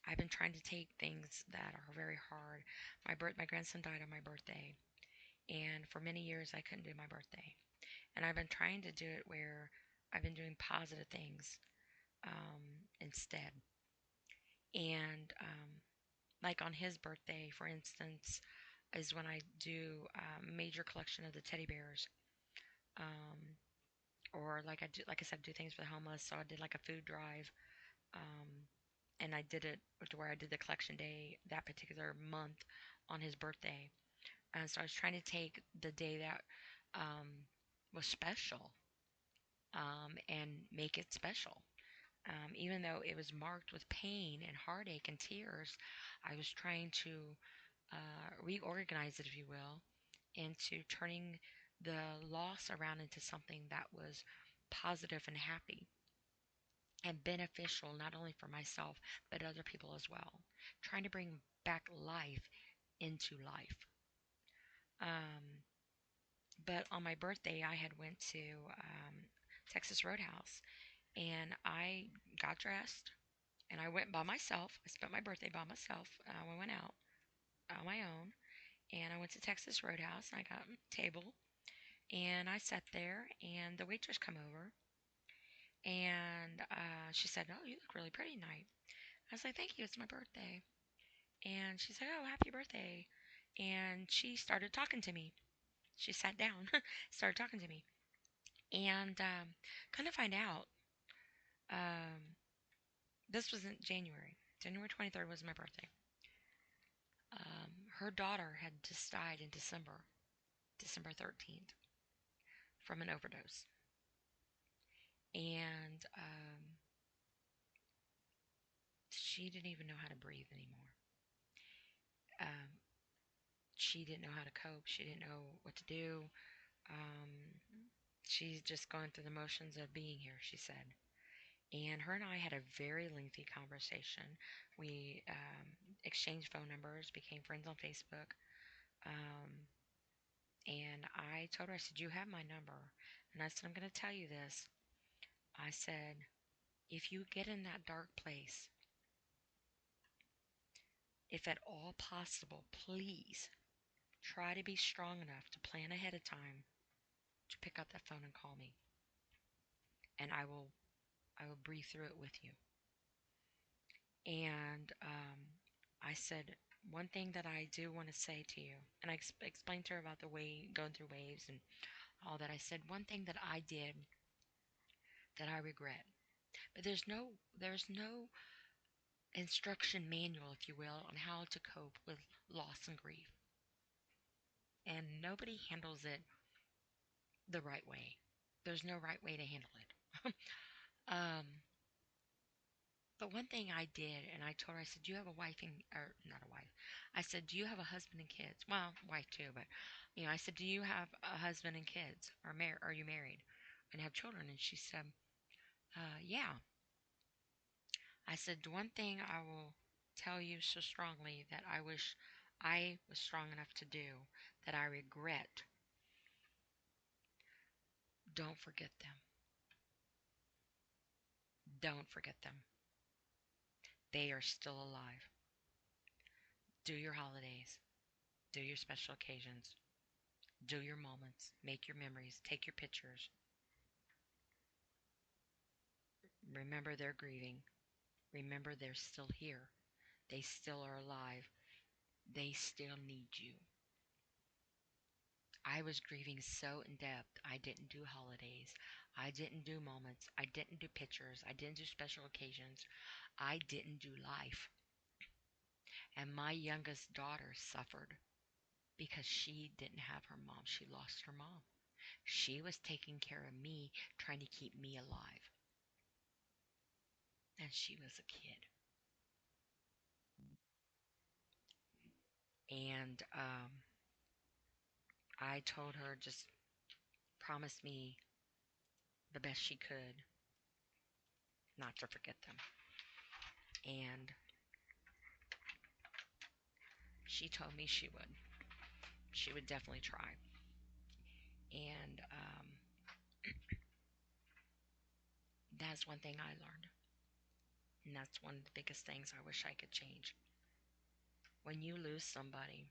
I've been trying to take things that are very hard. My grandson died on my birthday. And for many years, I couldn't do my birthday. And I've been trying to do it where I've been doing positive things instead. And like on his birthday, for instance, is when I do a major collection of the teddy bears. Um, or like I said, do things for the homeless. So I did like a food drive, um, and I did it to where I did the collection day that particular month on his birthday. And so I was trying to take the day that was special and make it special. Even though it was marked with pain and heartache and tears, I was trying to reorganize it, if you will, into turning the loss around into something that was positive and happy and beneficial, not only for myself, but other people as well. Trying to bring back life into life. Um, but on my birthday, I had went to Texas Roadhouse, and I got dressed, and I went by myself. I spent my birthday by myself. We went out on my own, and I went to Texas Roadhouse, and I got a table, and I sat there, and the waitress come over, and she said, "Oh, you look really pretty tonight." I was like, "Thank you, it's my birthday." And she said, "Oh, happy birthday." And she started talking to me. She sat down, started talking to me, and come to find out, um, this was in January. January 23rd was my birthday. Her daughter had just died in December 13th, from an overdose. And she didn't even know how to breathe anymore. Um, she didn't know how to cope. She didn't know what to do. Um, she's just going through the motions of being here, she said. And her and I had a very lengthy conversation. We exchanged phone numbers, became friends on Facebook. Um, and I told her, I said, "You have my number." And I said, "I'm going to tell you this." I said, "If you get in that dark place, if at all possible, please try to be strong enough to plan ahead of time to pick up that phone and call me. And I will breathe through it with you." And I said, "One thing that I do want to say to you," and I explained to her about the way going through waves and all that. I said, "One thing that I did that I regret, but there's no instruction manual, if you will, on how to cope with loss and grief, and nobody handles it the right way. There's no right way to handle it." um, but one thing I did, and I told her, I said, "Do you have a wife and, or not a wife?" I said, "Do you have a husband and kids?" Well, wife too, but I said, "Do you have a husband and kids, or are you married and have children?" And she said, "Yeah." I said, "One thing I will tell you so strongly that I wish I was strong enough to do, that I regret, don't forget them. Don't forget them. They are still alive. Do your holidays. Do your special occasions. Do your moments. Make your memories. Take your pictures. Remember they're grieving. Remember they're still here. They still are alive. They still need you." I was grieving so in depth. I didn't do holidays. I didn't do moments. I didn't do pictures. I didn't do special occasions. I didn't do life. And my youngest daughter suffered because she didn't have her mom. She lost her mom. She was taking care of me, trying to keep me alive. And she was a kid. And I told her just promise me the best she could not to forget them. And she told me she would. She would definitely try. And that's one thing I learned. And that's one of the biggest things I wish I could change. When you lose somebody,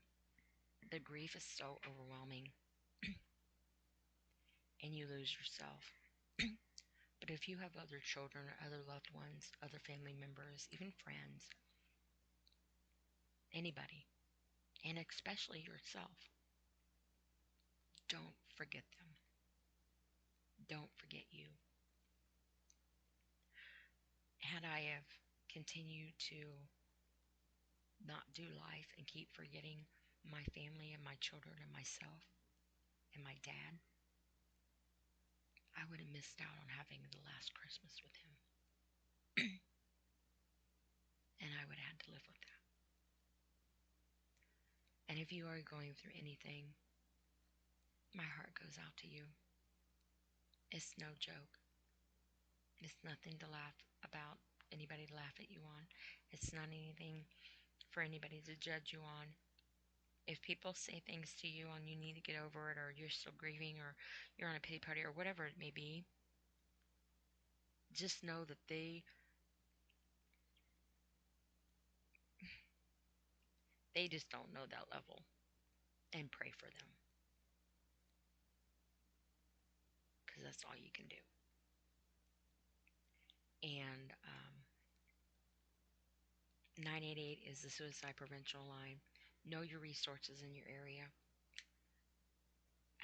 the grief is so overwhelming and you lose yourself. But if you have other children or other loved ones, other family members, even friends, anybody, and especially yourself, don't forget them. Don't forget you. Had I have continued to not do life and keep forgetting my family and my children and myself and my dad, I would have missed out on having the last Christmas with him. And I would have had to live with that. And if you are going through anything, my heart goes out to you. It's no joke. It's nothing to laugh about, anybody to laugh at you on. It's not anything for anybody to judge you on. If people say things to you on you need to get over it, or you're still grieving, or you're on a pity party, or whatever it may be, just know that they just don't know that level, and pray for them, because that's all you can do. And 988 is the suicide prevention line. Know your resources in your area.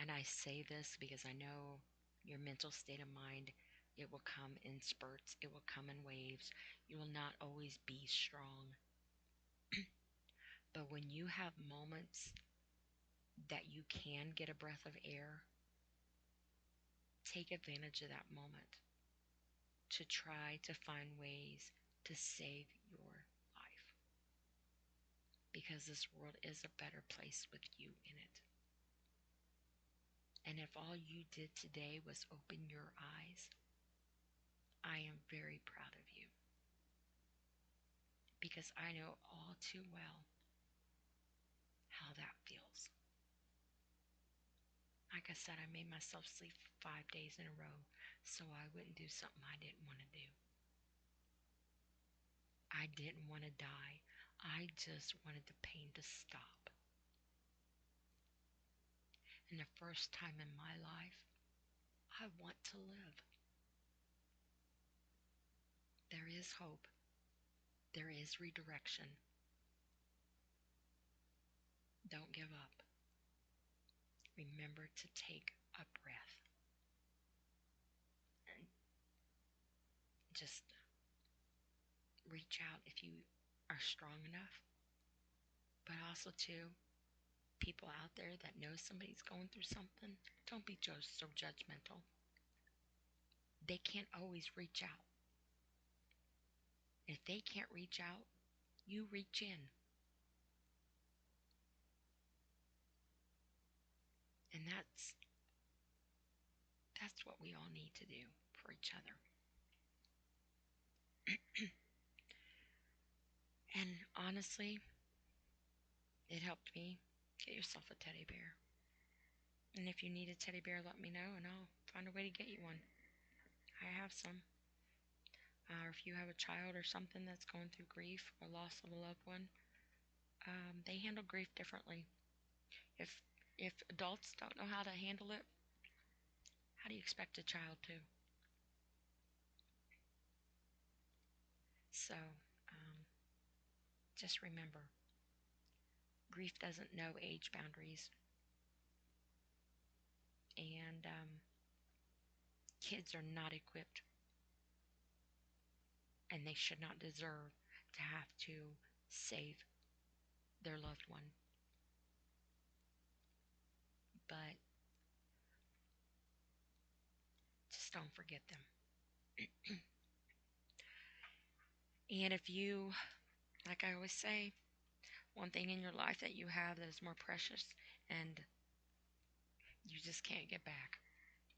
And I say this because I know your mental state of mind, it will come in spurts, it will come in waves. You will not always be strong. But when you have moments that you can get a breath of air, take advantage of that moment to try to find ways to save your life. Because this world is a better place with you in it. And if all you did today was open your eyes, I am very proud of you. Because I know all too well how that feels. Like I said, I made myself sleep 5 days in a row so I wouldn't do something I didn't want to do. I didn't want to die. I just wanted the pain to stop. And the first time in my life, I want to live. There is hope. There is redirection. Don't give up. Remember to take a breath and just reach out if you are strong enough. But also, too, people out there that know somebody's going through something, don't be so judgmental. They can't always reach out. If they can't reach out, you reach in. And that's what we all need to do for each other. And honestly, it helped me. Get yourself a teddy bear. And if you need a teddy bear, let me know and I'll find a way to get you one. I have some. Or if you have a child or something that's going through grief or loss of a loved one, they handle grief differently. If if adults don't know how to handle it, how do you expect a child to? So, just remember, grief doesn't know age boundaries. And kids are not equipped, and they should not deserve to have to save their loved one. But just don't forget them. And if you, like I always say, one thing in your life that you have that is more precious and you just can't get back,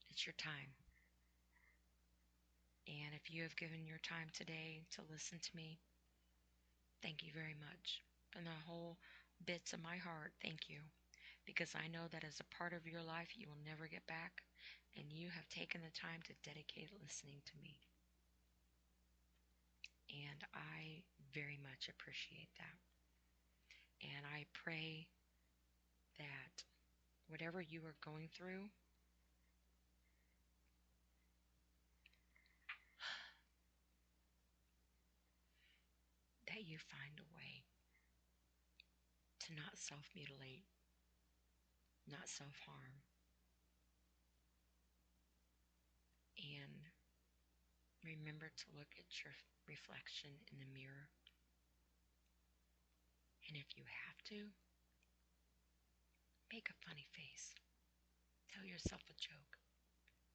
it's your time. And if you have given your time today to listen to me, thank you very much. From the whole bits of my heart, thank you. Because I know that as a part of your life you will never get back, and you have taken the time to dedicate listening to me. And I very much appreciate that. And I pray that whatever you are going through, that you find a way to not self mutilate, not self harm, and remember to look at your reflection in the mirror. And if you have to, make a funny face. Tell yourself a joke.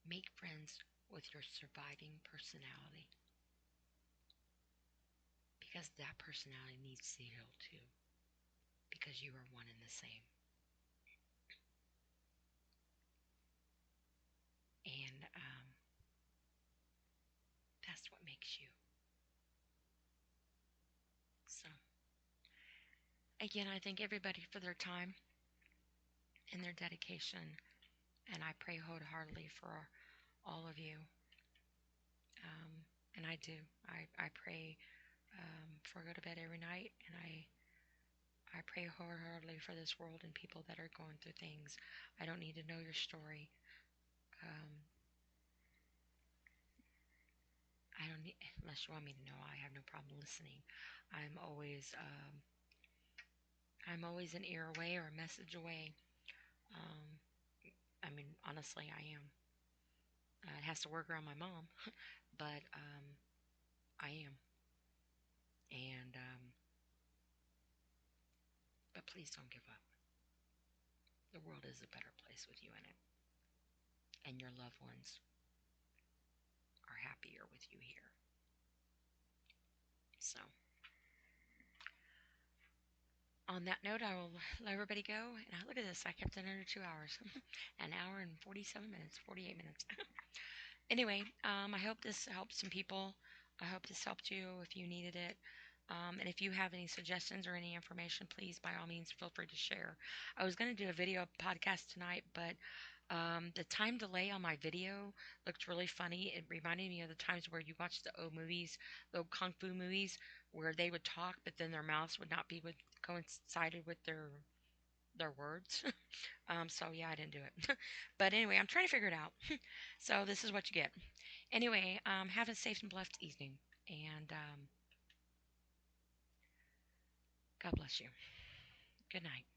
Make friends with your surviving personality, because that personality needs to heal too, because you are one and the same. And that's what makes you. So, again, I thank everybody for their time and their dedication. And I pray wholeheartedly for all of you. And I do. I pray before I go to bed every night. And I pray wholeheartedly for this world and people that are going through things. I don't need to know your story. Um, I don't need, unless you want me to know. I have no problem listening. I'm always, um, I'm always an ear away or a message away. Um, I mean, honestly, I am. It has to work around my mom, but I am. And but please don't give up. The world is a better place with you in it, and your loved ones are happier with you here. So, on that note, I will let everybody go. And look at this, I kept it under 2 hours, an hour and 47 minutes, 48 minutes. Anyway, I hope this helped some people. I hope this helped you if you needed it. And if you have any suggestions or any information, please, by all means, feel free to share. I was going to do a video podcast tonight, but the time delay on my video looked really funny. It reminded me of the times where you watch the old movies, the old kung fu movies, where they would talk, but then their mouths would not be coincided with their words. So yeah, I didn't do it. But anyway, I'm trying to figure it out. So this is what you get. Anyway, have a safe and blessed evening, and God bless you. Good night.